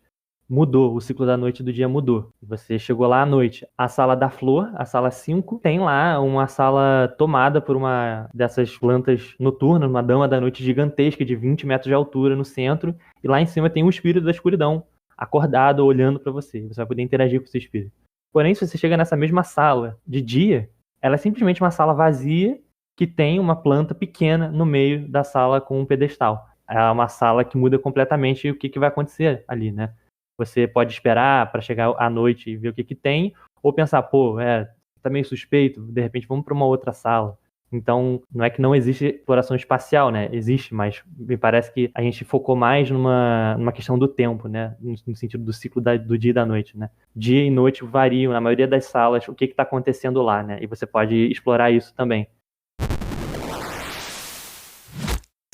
mudou, o ciclo da noite e do dia mudou. Você chegou lá à noite. A sala da flor, a sala 5, tem lá uma sala tomada por uma dessas plantas noturnas, uma dama da noite gigantesca de 20 metros de altura no centro, e lá em cima tem um espírito da escuridão, acordado, olhando para você. Você vai poder interagir com o seu espírito. Porém, se você chega nessa mesma sala de dia, ela é simplesmente uma sala vazia que tem uma planta pequena no meio da sala com um pedestal. É uma sala que muda completamente o que vai acontecer ali, né? Você pode esperar para chegar à noite e ver o que tem, ou pensar, pô, tá meio suspeito, de repente vamos para uma outra sala. Então, não é que não existe exploração espacial, né? Existe, mas me parece que a gente focou mais numa questão do tempo, né? No sentido do ciclo do dia e da noite, né? Dia e noite variam, na maioria das salas, o que está acontecendo lá, né? E você pode explorar isso também.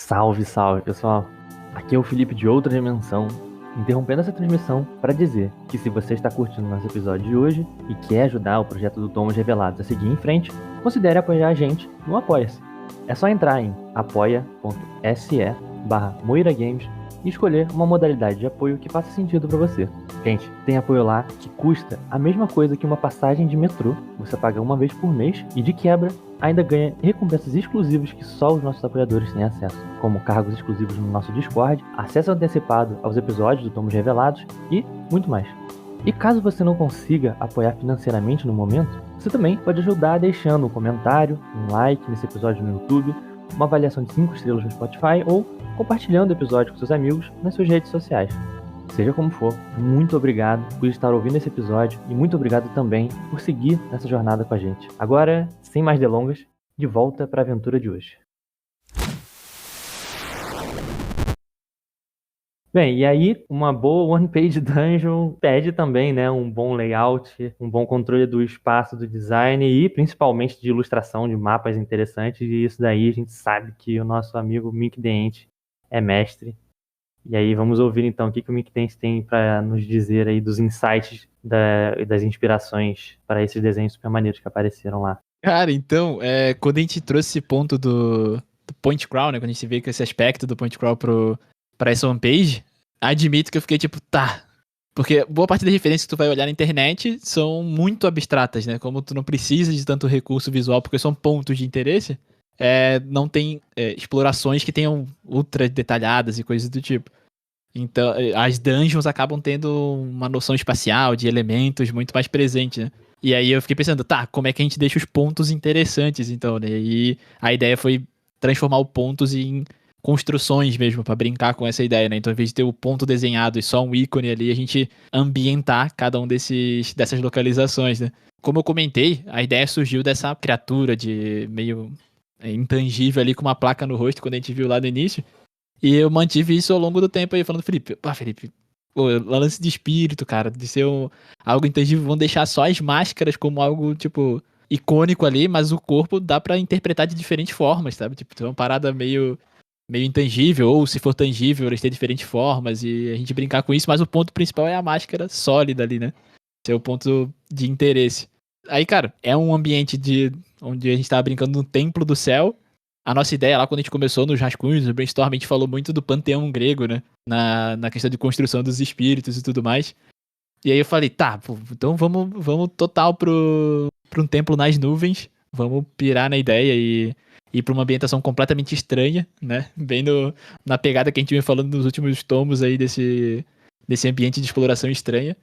Salve, salve, pessoal! Aqui é o Felipe de Outra Dimensão, interrompendo essa transmissão para dizer que se você está curtindo nosso episódio de hoje e quer ajudar o projeto do Tomos Revelados a seguir em frente, considere apoiar a gente no Apoia-se. É só entrar em apoia.se/MoiraGames e escolher uma modalidade de apoio que faça sentido para você. Gente, tem apoio lá que custa a mesma coisa que uma passagem de metrô, você paga uma vez por mês e de quebra ainda ganha recompensas exclusivas que só os nossos apoiadores têm acesso, como cargos exclusivos no nosso Discord, acesso antecipado aos episódios do Tomos Revelados e muito mais. E caso você não consiga apoiar financeiramente no momento, você também pode ajudar deixando um comentário, um like nesse episódio no YouTube, uma avaliação de 5 estrelas no Spotify ou compartilhando o episódio com seus amigos nas suas redes sociais. Seja como for, muito obrigado por estar ouvindo esse episódio e muito obrigado também por seguir nessa jornada com a gente. Agora, sem mais delongas, de volta para a aventura de hoje. Bem, e aí uma boa one-page dungeon pede também, né, um bom layout, um bom controle do espaço, do design e principalmente de ilustração de mapas interessantes, e isso daí a gente sabe que o nosso amigo Mick Dent é mestre. E aí vamos ouvir então o que o Mick Dent tem para nos dizer aí dos insights das inspirações para esses desenhos super maneiros que apareceram lá. Cara, então, quando a gente trouxe esse ponto do point crawl, né, quando a gente veio com esse aspecto do point crawl pra essa homepage, admito que eu fiquei tipo, tá. Porque boa parte das referências que tu vai olhar na internet são muito abstratas, né? Como tu não precisa de tanto recurso visual porque são pontos de interesse, não tem explorações que tenham ultra detalhadas e coisas do tipo. Então, as dungeons acabam tendo uma noção espacial, de elementos muito mais presente, né? E aí eu fiquei pensando, tá, como é que a gente deixa os pontos interessantes, então, né? E a ideia foi transformar os pontos em construções mesmo, pra brincar com essa ideia, né? Então, em vez de ter o ponto desenhado e só um ícone ali, a gente ambientar cada um dessas localizações, né? Como eu comentei, a ideia surgiu dessa criatura de meio intangível ali com uma placa no rosto, quando a gente viu lá no início. E eu mantive isso ao longo do tempo aí, falando, Felipe, pô, lance de espírito, cara, de ser algo intangível, vão deixar só as máscaras como algo, tipo, icônico ali, mas o corpo dá pra interpretar de diferentes formas, sabe? Tipo, é uma parada meio intangível, ou se for tangível, eles têm diferentes formas, e a gente brincar com isso, mas o ponto principal é a máscara sólida ali, né? Esse é o ponto de interesse. Aí, cara, é um ambiente onde a gente tava brincando no Templo do Céu. A nossa ideia lá, quando a gente começou nos rascunhos, no brainstorm, a gente falou muito do panteão grego, né? Na questão de construção dos espíritos e tudo mais. E aí eu falei, tá, pô, então vamos total pra um templo nas nuvens. Vamos pirar na ideia e ir pra uma ambientação completamente estranha, né? Bem na pegada que a gente vem falando nos últimos tomos aí desse ambiente de exploração estranha.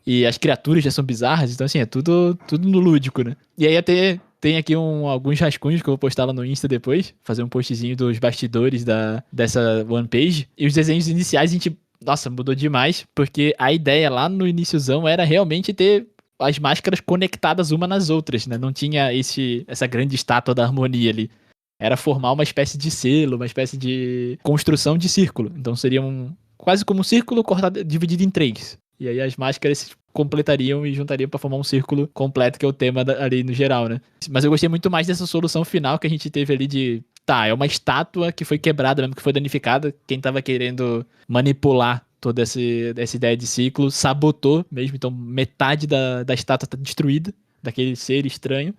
E as criaturas já são bizarras, então assim, é tudo no lúdico, né? E aí até tem aqui alguns rascunhos que eu vou postar lá no Insta depois, fazer um postzinho dos bastidores dessa One Page. E os desenhos iniciais a gente, nossa, mudou demais, porque a ideia lá no iniciozão era realmente ter as máscaras conectadas uma nas outras, né? Não tinha essa grande estátua da harmonia ali. Era formar uma espécie de selo, uma espécie de construção de círculo. Então seria quase como um círculo cortado, dividido em três. E aí as máscaras se completariam e juntariam pra formar um círculo completo, que é o tema ali no geral, né? Mas eu gostei muito mais dessa solução final que a gente teve ali de... Tá, é uma estátua que foi quebrada mesmo, que foi danificada. Quem tava querendo manipular toda essa ideia de ciclo sabotou mesmo. Então metade da estátua tá destruída, daquele ser estranho.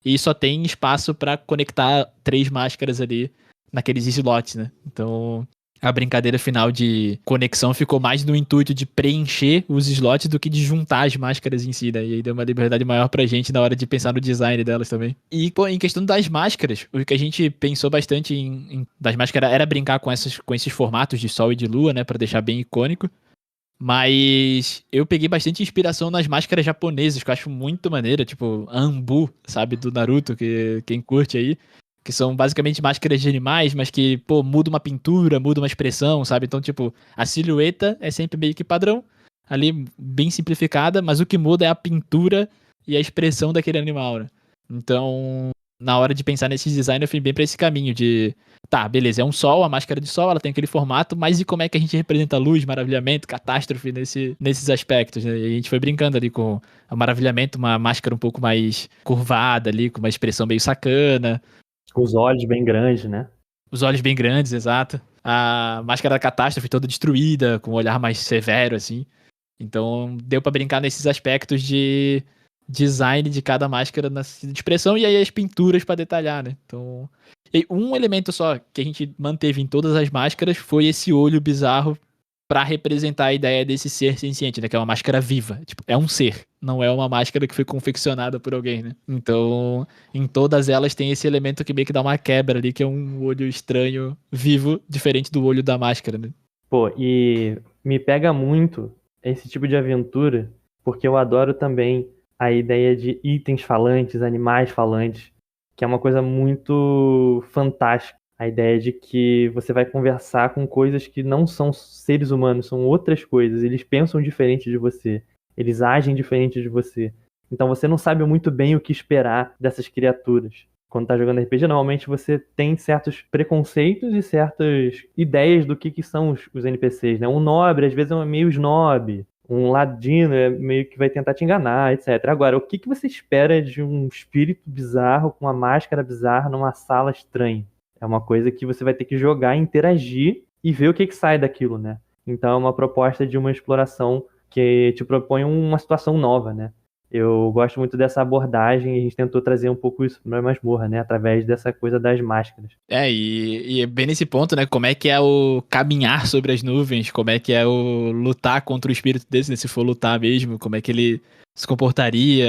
E só tem espaço pra conectar 3 máscaras ali naqueles slots, né? Então a brincadeira final de conexão ficou mais no intuito de preencher os slots do que de juntar as máscaras em si, né? E aí deu uma liberdade maior pra gente na hora de pensar no design delas também. E, pô, em questão das máscaras, o que a gente pensou bastante das máscaras era brincar com esses formatos de sol e de lua, né? Pra deixar bem icônico. Mas eu peguei bastante inspiração nas máscaras japonesas, que eu acho muito maneira, tipo Anbu, sabe, do Naruto, que quem curte aí. Que são basicamente máscaras de animais, mas que, pô, muda uma pintura, muda uma expressão, sabe? Então, tipo, a silhueta é sempre meio que padrão, ali bem simplificada, mas o que muda é a pintura e a expressão daquele animal, né? Então, na hora de pensar nesses designs, eu fui bem pra esse caminho de... Tá, beleza, é um sol, a máscara de sol, ela tem aquele formato, mas e como é que a gente representa luz, maravilhamento, catástrofe nesses aspectos, né? E a gente foi brincando ali com o maravilhamento, uma máscara um pouco mais curvada ali, com uma expressão meio sacana. Com os olhos bem grandes, né? Os olhos bem grandes, exato. A máscara da catástrofe toda destruída, com um olhar mais severo, assim. Então, deu pra brincar nesses aspectos de design de cada máscara na expressão e aí as pinturas pra detalhar, né? Então, e um elemento só que a gente manteve em todas as máscaras foi esse olho bizarro pra representar a ideia desse ser senciente, né? Que é uma máscara viva. Tipo, é um ser, não é uma máscara que foi confeccionada por alguém, né? Então, em todas elas tem esse elemento que meio que dá uma quebra ali, que é um olho estranho, vivo, diferente do olho da máscara, né? Pô, e me pega muito esse tipo de aventura, porque eu adoro também a ideia de itens falantes, animais falantes, que é uma coisa muito fantástica. A ideia de que você vai conversar com coisas que não são seres humanos, são outras coisas. Eles pensam diferente de você, eles agem diferente de você. Então você não sabe muito bem o que esperar dessas criaturas. Quando tá jogando RPG, normalmente você tem certos preconceitos e certas ideias do que são os NPCs, né? Um nobre, às vezes, é meio snob. Um ladino é meio que vai tentar te enganar, etc. Agora, o que você espera de um espírito bizarro com uma máscara bizarra numa sala estranha? É uma coisa que você vai ter que jogar, interagir e ver o que sai daquilo, né? Então é uma proposta de uma exploração que te propõe uma situação nova, né? Eu gosto muito dessa abordagem e a gente tentou trazer um pouco isso pra masmorra, né? Através dessa coisa das máscaras. E é bem nesse ponto, né? Como é que é o caminhar sobre as nuvens, como é que é o lutar contra o espírito desse, né? Se for lutar mesmo, como é que ele se comportaria,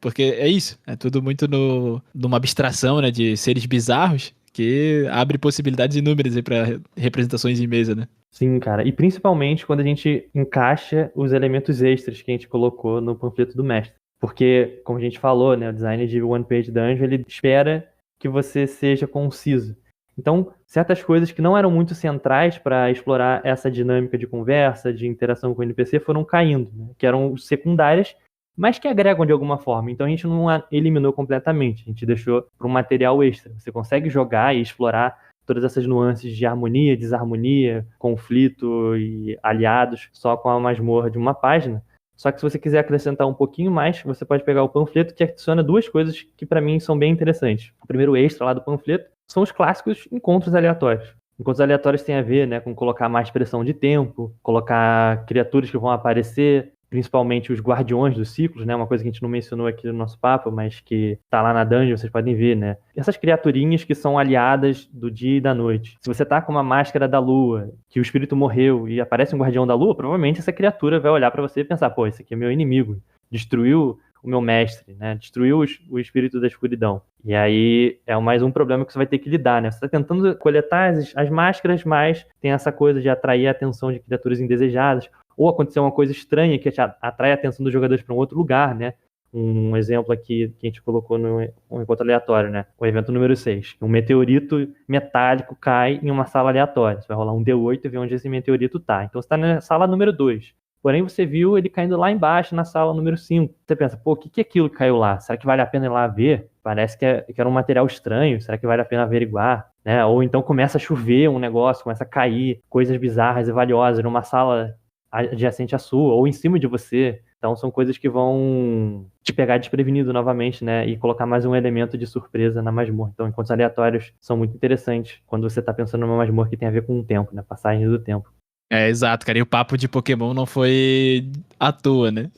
porque é isso, é tudo muito numa abstração, né? De seres bizarros que abre possibilidades inúmeras aí pra representações em mesa, né? Sim, cara. E principalmente quando a gente encaixa os elementos extras que a gente colocou no panfleto do mestre. Porque, como a gente falou, né, o design de One Page Dungeon, ele espera que você seja conciso. Então, certas coisas que não eram muito centrais para explorar essa dinâmica de conversa, de interação com o NPC, foram caindo, né, que eram secundárias, mas que agregam de alguma forma. Então, a gente não eliminou completamente, a gente deixou para um material extra. Você consegue jogar e explorar todas essas nuances de harmonia, desarmonia, conflito e aliados só com a masmorra de uma página. Só que se você quiser acrescentar um pouquinho mais, você pode pegar o panfleto que adiciona duas coisas que para mim são bem interessantes. O primeiro extra lá do panfleto são os clássicos encontros aleatórios. Encontros aleatórios tem a ver, né, com colocar mais pressão de tempo, colocar criaturas que vão aparecer, principalmente os guardiões dos ciclos, né? Uma coisa que a gente não mencionou aqui no nosso papo, mas que tá lá na dungeon, vocês podem ver, né? Essas criaturinhas que são aliadas do dia e da noite. Se você tá com uma máscara da lua, que o espírito morreu e aparece um guardião da lua, provavelmente essa criatura vai olhar pra você e pensar, pô, esse aqui é meu inimigo, destruiu o meu mestre, né? Destruiu o espírito da escuridão. E aí é mais um problema que você vai ter que lidar, né? Você tá tentando coletar as máscaras, mas tem essa coisa de atrair a atenção de criaturas indesejadas, ou acontecer uma coisa estranha que atrai a atenção dos jogadores para um outro lugar, né? Um exemplo aqui que a gente colocou no encontro aleatório, né? O evento número 6. Um meteorito metálico cai em uma sala aleatória. Você vai rolar um D8 e ver onde esse meteorito tá. Então você está na sala número 2. Porém, você viu ele caindo lá embaixo, na sala número 5. Você pensa, pô, o que é aquilo que caiu lá? Será que vale a pena ir lá ver? Parece que era um material estranho. Será que vale a pena averiguar? Né? Ou então começa a chover um negócio, começa a cair coisas bizarras e valiosas numa sala adjacente à sua, ou em cima de você. Então são coisas que vão te pegar desprevenido novamente, né? E colocar mais um elemento de surpresa na masmorra. Então, encontros aleatórios são muito interessantes quando você tá pensando numa masmorra que tem a ver com o tempo, né? Passagem do tempo. É, exato, cara. E o papo de Pokémon não foi à toa, né?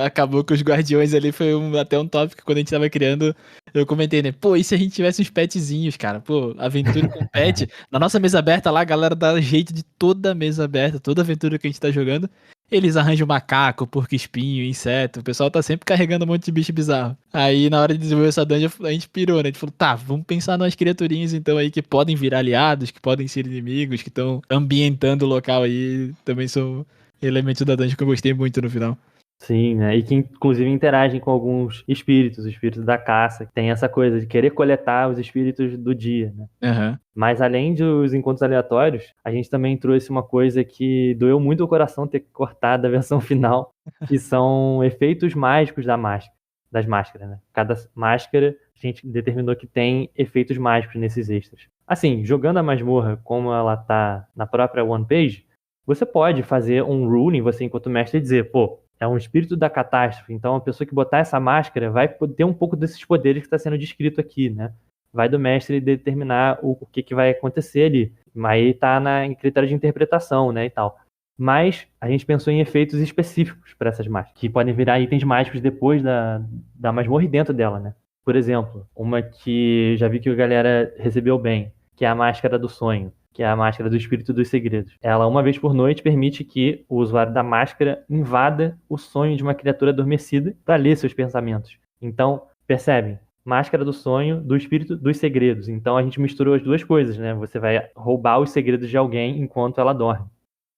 Acabou que os guardiões ali foi até um tópico que quando a gente tava criando, eu comentei, né? Pô, e se a gente tivesse uns petzinhos, cara? Pô, aventura com pet. Na nossa mesa aberta lá, a galera dá jeito de toda a mesa aberta, toda aventura que a gente tá jogando. Eles arranjam macaco, porco-espinho, inseto. O pessoal tá sempre carregando um monte de bicho bizarro. Aí, na hora de desenvolver essa dungeon, a gente pirou, né? A gente falou, tá, vamos pensar nas criaturinhas, então, aí, que podem virar aliados, que podem ser inimigos, que estão ambientando o local aí. Também são elementos da dungeon que eu gostei muito no final. Sim, né? E que inclusive interagem com alguns espíritos, os espíritos da caça, que tem essa coisa de querer coletar os espíritos do dia, né? Aham. Mas além dos encontros aleatórios, a gente também trouxe uma coisa que doeu muito o coração ter que cortar da versão final, que são efeitos mágicos das máscaras, né? Cada máscara a gente determinou que tem efeitos mágicos nesses extras. Assim, jogando a masmorra como ela tá na própria One Page, você pode fazer um ruling, você enquanto mestre, e dizer, pô, é um espírito da catástrofe, então a pessoa que botar essa máscara vai ter um pouco desses poderes que está sendo descrito aqui, né? Vai do mestre determinar o que vai acontecer ali. Aí tá em critério de interpretação, né, e tal. Mas a gente pensou em efeitos específicos para essas máscaras, que podem virar itens mágicos depois da masmorra e dentro dela, né? Por exemplo, uma que já vi que a galera recebeu bem, que é a máscara do sonho, que é a máscara do espírito dos segredos. Ela, uma vez por noite, permite que o usuário da máscara invada o sonho de uma criatura adormecida para ler seus pensamentos. Então, percebem? Máscara do sonho, do espírito dos segredos. Então a gente misturou as duas coisas, né? Você vai roubar os segredos de alguém enquanto ela dorme.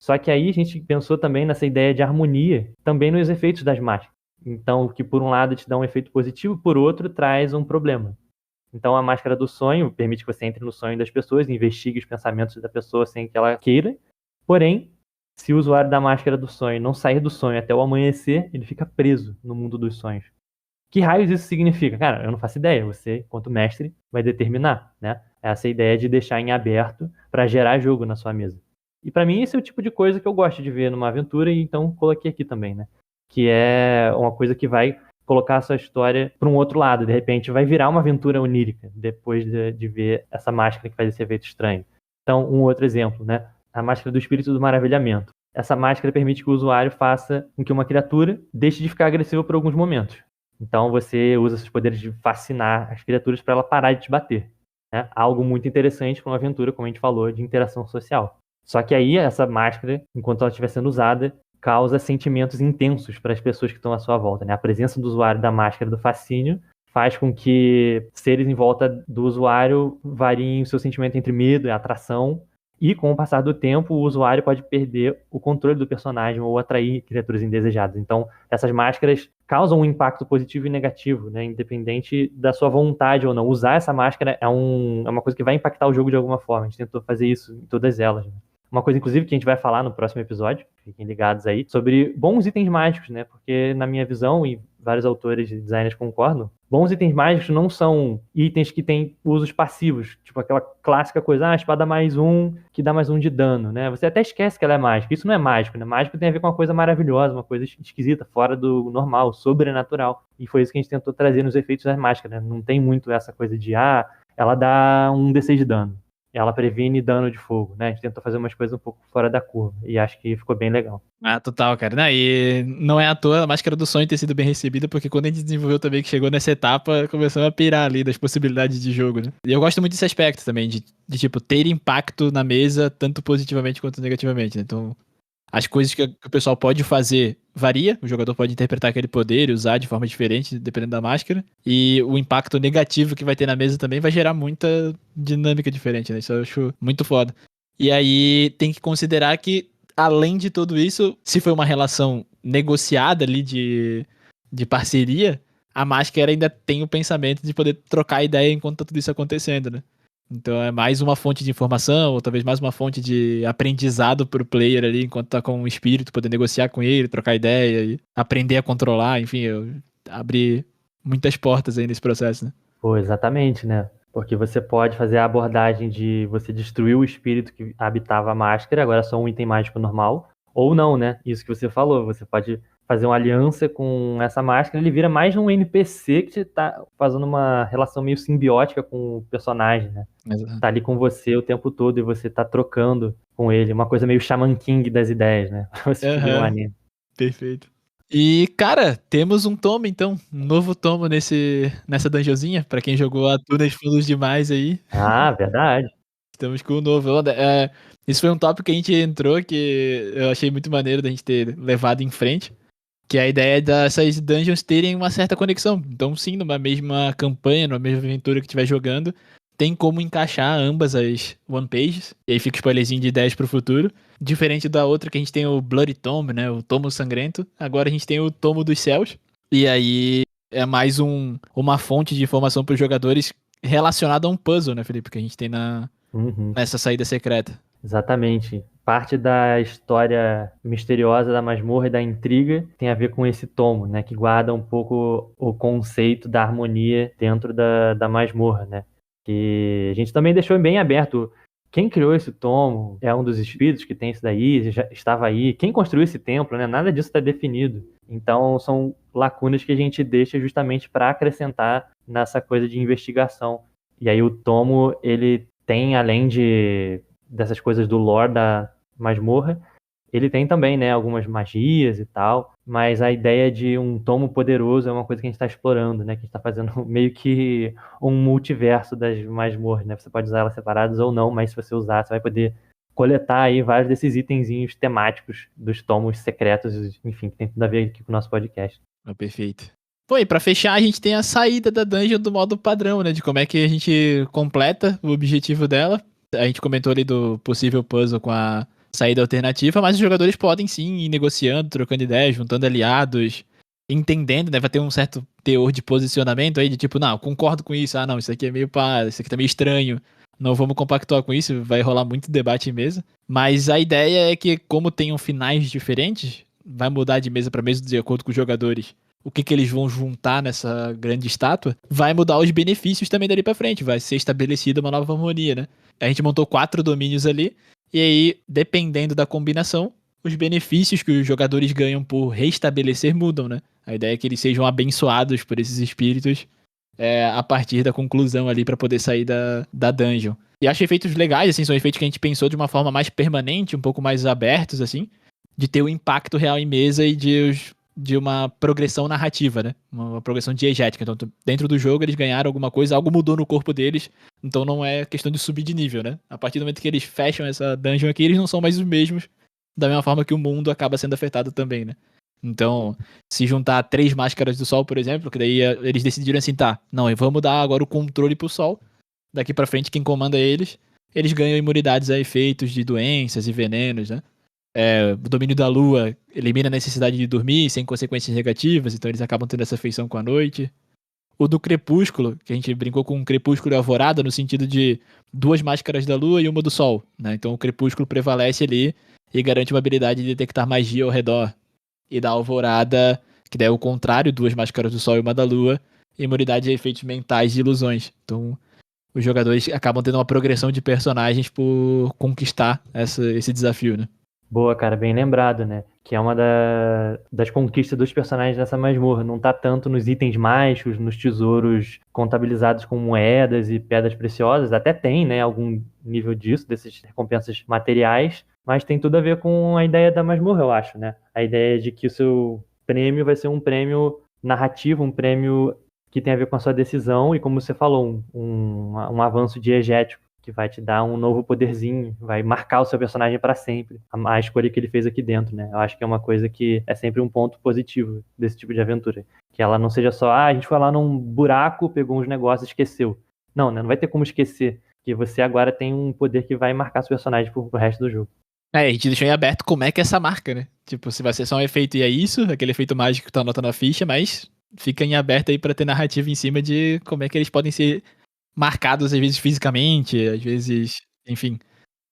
Só que aí a gente pensou também nessa ideia de harmonia, também nos efeitos das máscaras. Então, que por um lado te dá um efeito positivo, por outro traz um problema. Então a máscara do sonho permite que você entre no sonho das pessoas, investigue os pensamentos da pessoa sem que ela queira. Porém, se o usuário da máscara do sonho não sair do sonho até o amanhecer, ele fica preso no mundo dos sonhos. Que raios isso significa? Cara, eu não faço ideia. Você, enquanto mestre, vai determinar, né? Essa ideia de deixar em aberto para gerar jogo na sua mesa. E para mim esse é o tipo de coisa que eu gosto de ver numa aventura, e então coloquei aqui também, né? Que é uma coisa que vai colocar a sua história para um outro lado. De repente vai virar uma aventura onírica depois de ver essa máscara que faz esse efeito estranho. Então, um outro exemplo, né? A máscara do espírito do maravilhamento. essa máscara permite que o usuário faça com que uma criatura deixe de ficar agressiva por alguns momentos. Então você usa seus poderes de fascinar as criaturas para ela parar de te bater. Né? Algo muito interessante para uma aventura, como a gente falou, de interação social. Só que aí essa máscara, enquanto ela estiver sendo usada, causa sentimentos intensos para as pessoas que estão à sua volta. Né? A presença do usuário da máscara do fascínio faz com que seres em volta do usuário variem o seu sentimento entre medo e atração, e com o passar do tempo o usuário pode perder o controle do personagem ou atrair criaturas indesejadas. Então essas máscaras causam um impacto positivo e negativo, né? Independente da sua vontade ou não. Usar essa máscara é uma coisa que vai impactar o jogo de alguma forma. A gente tentou fazer isso em todas elas, né? Uma coisa, inclusive, que a gente vai falar no próximo episódio, fiquem ligados aí, sobre bons itens mágicos, né? Porque, na minha visão, e vários autores e designers concordam, bons itens mágicos não são itens que têm usos passivos, tipo aquela clássica coisa, a espada mais um, que dá mais um de dano, né? Você até esquece que ela é mágica. Isso não é mágico, né? Mágico tem a ver com uma coisa maravilhosa, uma coisa esquisita, fora do normal, sobrenatural. E foi isso que a gente tentou trazer nos efeitos da máscara, né? Não tem muito essa coisa de, ela dá um D6 de dano. Ela previne dano de fogo, né? A gente tentou fazer umas coisas um pouco fora da curva. E acho que ficou bem legal. Total, cara. Não, e não é à toa a Máscara do Sonho ter sido bem recebida, porque quando a gente desenvolveu também, que chegou nessa etapa, começou a pirar ali das possibilidades de jogo, né? E eu gosto muito desse aspecto também, de tipo, ter impacto na mesa, tanto positivamente quanto negativamente, né? Então, as coisas que o pessoal pode fazer varia, o jogador pode interpretar aquele poder e usar de forma diferente, dependendo da máscara, e o impacto negativo que vai ter na mesa também vai gerar muita dinâmica diferente, né? Isso eu acho muito foda. E aí tem que considerar que, além de tudo isso, se foi uma relação negociada ali de parceria, a máscara ainda tem o pensamento de poder trocar ideia enquanto tá tudo isso acontecendo, né? Então é mais uma fonte de informação, ou talvez mais uma fonte de aprendizado pro player ali, enquanto tá com o espírito, poder negociar com ele, trocar ideia e aprender a controlar, enfim, eu abri muitas portas aí nesse processo, né? Pô, exatamente, né? Porque você pode fazer a abordagem de você destruir o espírito que habitava a máscara, agora é só um item mágico normal, ou não, né? Isso que você falou, você pode fazer uma aliança com essa máscara, ele vira mais um NPC que tá fazendo uma relação meio simbiótica com o personagem, né? Exato. Tá ali com você o tempo todo e você tá trocando com ele, uma coisa meio Shaman King das ideias, né? Você viu um anime. Perfeito. E, cara, temos um tomo, então, um novo tomo nessa dungeonzinha, pra quem jogou a Tunas Fundos Demais aí. Verdade. Estamos com o novo. Isso foi um tópico que a gente entrou que eu achei muito maneiro da gente ter levado em frente, que é a ideia dessas dungeons terem uma certa conexão. Então, sim, numa mesma campanha, numa mesma aventura que estiver jogando, tem como encaixar ambas as one pages. E aí fica o spoilerzinho de ideias pro futuro. Diferente da outra que a gente tem o Bloody Tomb, né? O Tomo Sangrento. Agora a gente tem o Tomo dos Céus. E aí é mais uma fonte de informação pros jogadores relacionada a um puzzle, né, Felipe? Que a gente tem nessa saída secreta. Exatamente. Parte da história misteriosa da masmorra e da intriga tem a ver com esse tomo, né? Que guarda um pouco o conceito da harmonia dentro da masmorra, né? Que a gente também deixou bem aberto. Quem criou esse tomo é um dos espíritos que tem isso daí, já estava aí. Quem construiu esse templo, né? Nada disso está definido. Então são lacunas que a gente deixa justamente para acrescentar nessa coisa de investigação. E aí o tomo, ele tem, além dessas coisas do lore da masmorra, ele tem também, né, algumas magias e tal, mas a ideia de um tomo poderoso é uma coisa que a gente está explorando, né, que a gente está fazendo meio que um multiverso das masmorras, né, você pode usar elas separadas ou não, mas se você usar, você vai poder coletar aí vários desses itenzinhos temáticos dos tomos secretos, enfim, que tem tudo a ver aqui com o nosso podcast. Perfeito. Pô, e pra fechar, a gente tem a saída da dungeon do modo padrão, né? De como é que a gente completa o objetivo dela. A gente comentou ali do possível puzzle com a saída alternativa, mas os jogadores podem sim ir negociando, trocando ideias, juntando aliados, entendendo, né? Vai ter um certo teor de posicionamento aí, de tipo, não, concordo com isso, não, isso aqui é meio pá, isso aqui tá meio estranho, não vamos compactuar com isso, vai rolar muito debate em mesa. Mas a ideia é que, como tenham finais diferentes, vai mudar de mesa pra mesa de acordo com os jogadores. O que eles vão juntar nessa grande estátua, vai mudar os benefícios também dali pra frente, vai ser estabelecida uma nova harmonia, né? A gente montou 4 domínios ali, e aí, dependendo da combinação, os benefícios que os jogadores ganham por restabelecer mudam, né? A ideia é que eles sejam abençoados por esses espíritos a partir da conclusão ali pra poder sair da dungeon. E acho efeitos legais, assim, são efeitos que a gente pensou de uma forma mais permanente, um pouco mais abertos, assim, de ter um impacto real em mesa e de uma progressão narrativa, né? Uma progressão diegética. Então, dentro do jogo, eles ganharam alguma coisa, algo mudou no corpo deles, então não é questão de subir de nível, né? A partir do momento que eles fecham essa dungeon aqui, eles não são mais os mesmos, da mesma forma que o mundo acaba sendo afetado também, né? Então, se juntar 3 máscaras do sol, por exemplo, que daí eles decidiram assim, tá, não, vamos dar agora o controle pro sol, daqui pra frente quem comanda eles ganham imunidades a efeitos de doenças e venenos, né? O domínio da lua elimina a necessidade de dormir sem consequências negativas, então eles acabam tendo essa feição com a noite. O do crepúsculo, que a gente brincou com crepúsculo e alvorada, no sentido de 2 máscaras da lua e uma do sol, né? Então o crepúsculo prevalece ali e garante uma habilidade de detectar magia ao redor. E da alvorada, que daí é o contrário, 2 máscaras do sol e uma da lua, imunidade a efeitos mentais e ilusões. Então os jogadores acabam tendo uma progressão de personagens por conquistar esse desafio, né? Boa, cara, bem lembrado, né? Que é uma das conquistas dos personagens dessa masmorra. Não tá tanto nos itens mágicos, nos tesouros contabilizados com moedas e pedras preciosas. Até tem, né, algum nível disso, dessas recompensas materiais. Mas tem tudo a ver com a ideia da masmorra, eu acho, né? A ideia de que o seu prêmio vai ser um prêmio narrativo, um prêmio que tem a ver com a sua decisão. E como você falou, um avanço diegético, que vai te dar um novo poderzinho, vai marcar o seu personagem para sempre, a escolha que ele fez aqui dentro, né? Eu acho que é uma coisa que é sempre um ponto positivo desse tipo de aventura. Que ela não seja só, a gente foi lá num buraco, pegou uns negócios e esqueceu. Não, né? Não vai ter como esquecer, porque você agora tem um poder que vai marcar seu personagem pro resto do jogo. A gente deixou em aberto como é que é essa marca, né? Tipo, se vai ser só um efeito e é isso, aquele efeito mágico que tu anota na ficha, mas fica em aberto aí pra ter narrativa em cima de como é que eles podem ser marcados, às vezes fisicamente, às vezes, enfim,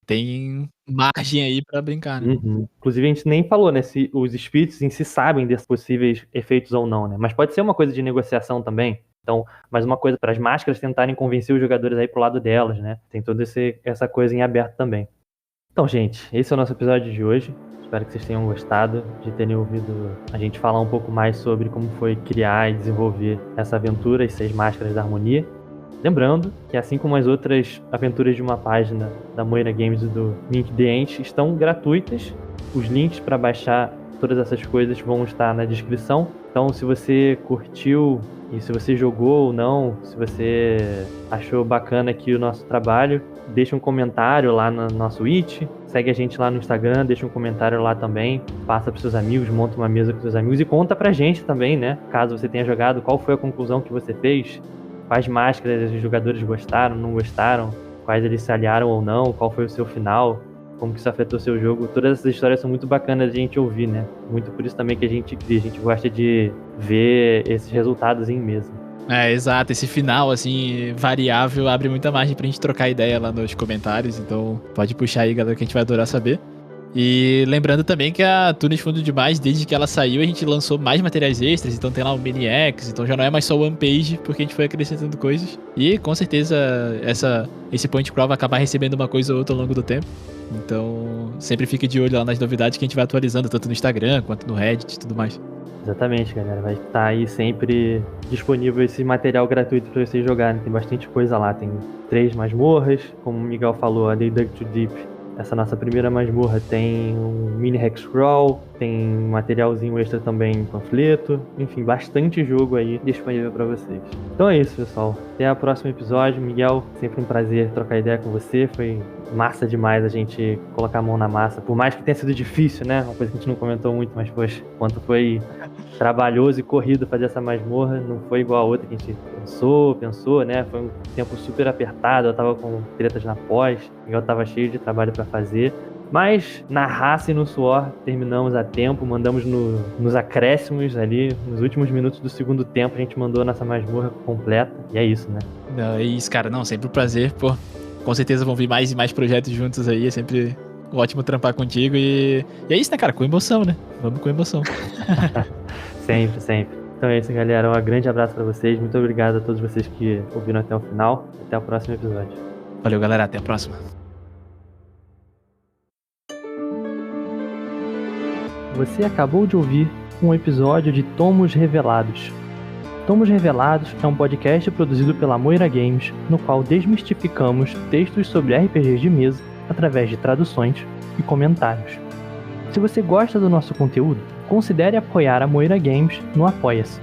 tem margem aí pra brincar, né? Uhum. Inclusive, a gente nem falou, né, se os espíritos em si sabem desses possíveis efeitos ou não, né? Mas pode ser uma coisa de negociação também. Então, mais uma coisa para as máscaras tentarem convencer os jogadores aí pro lado delas, né? Tem toda essa coisa em aberto também. Então, gente, esse é o nosso episódio de hoje. Espero que vocês tenham gostado de terem ouvido a gente falar um pouco mais sobre como foi criar e desenvolver essa aventura, as 6 máscaras da harmonia. Lembrando que, assim como as outras aventuras de uma página da Moira Games e do Link The Ant estão gratuitas, os links para baixar todas essas coisas vão estar na descrição. Então, se você curtiu e se você jogou ou não, se você achou bacana aqui o nosso trabalho, deixa um comentário lá no nosso It, segue a gente lá no Instagram, deixa um comentário lá também, passa para seus amigos, monta uma mesa com seus amigos e conta pra gente também, né? Caso você tenha jogado, qual foi a conclusão que você fez? Quais máscaras os jogadores gostaram, não gostaram, quais eles se aliaram ou não, qual foi o seu final, como que isso afetou o seu jogo. Todas essas histórias são muito bacanas de a gente ouvir, né? Muito por isso também que a gente gosta de ver esses resultados em mesa. Exato. Esse final, assim, variável, abre muita margem pra gente trocar ideia lá nos comentários, então pode puxar aí, galera, que a gente vai adorar saber. E lembrando também que a Tunas Fundo Demais, desde que ela saiu, a gente lançou mais materiais extras, então tem lá o Mini X, então já não é mais só One Page, porque a gente foi acrescentando coisas. E com certeza esse Point Crawl vai acabar recebendo uma coisa ou outra ao longo do tempo. Então sempre fique de olho lá nas novidades que a gente vai atualizando, tanto no Instagram quanto no Reddit e tudo mais. Exatamente, galera. Vai estar aí sempre disponível esse material gratuito para vocês jogarem. Tem bastante coisa lá. Tem 3 masmorras, como o Miguel falou, a They Dug Too Deep. Essa nossa primeira masmorra tem um mini hexcrawl, tem materialzinho extra também em panfleto, enfim, bastante jogo aí disponível para vocês. Então é isso, pessoal. Até o próximo episódio. Miguel, sempre um prazer trocar ideia com você. Foi massa demais a gente colocar a mão na massa, por mais que tenha sido difícil, né? Uma coisa que a gente não comentou muito, mas poxa, quanto foi trabalhoso e corrido fazer essa masmorra, não foi igual a outra que a gente pensou, né? Foi um tempo super apertado, eu tava com tretas na pós, o Miguel tava cheio de trabalho para fazer. Mas na raça e no suor terminamos a tempo, mandamos nos acréscimos ali, nos últimos minutos do segundo tempo, a gente mandou a nossa masmorra completa. E é isso, né? Não, é isso, cara. Não, sempre um prazer, pô. Com certeza vão vir mais e mais projetos juntos aí, é sempre ótimo trampar contigo e é isso, né, cara? Com emoção, né? Vamos com emoção. Sempre, sempre. Então é isso, galera. Um grande abraço pra vocês. Muito obrigado a todos vocês que ouviram até o final. Até o próximo episódio. Valeu, galera. Até a próxima. Você acabou de ouvir um episódio de Tomos Revelados. Tomos Revelados é um podcast produzido pela Moira Games, no qual desmistificamos textos sobre RPGs de mesa através de traduções e comentários. Se você gosta do nosso conteúdo, considere apoiar a Moira Games no Apoia-se.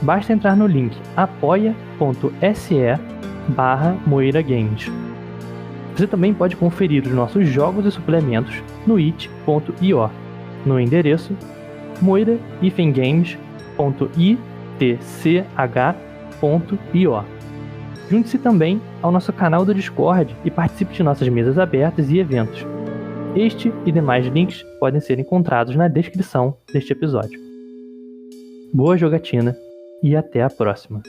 Basta entrar no link apoia.se/Moira Games. Você também pode conferir os nossos jogos e suplementos no it.io, no endereço moira-games.itch.io. Junte-se também ao nosso canal do Discord e participe de nossas mesas abertas e eventos. Este e demais links podem ser encontrados na descrição deste episódio. Boa jogatina e até a próxima!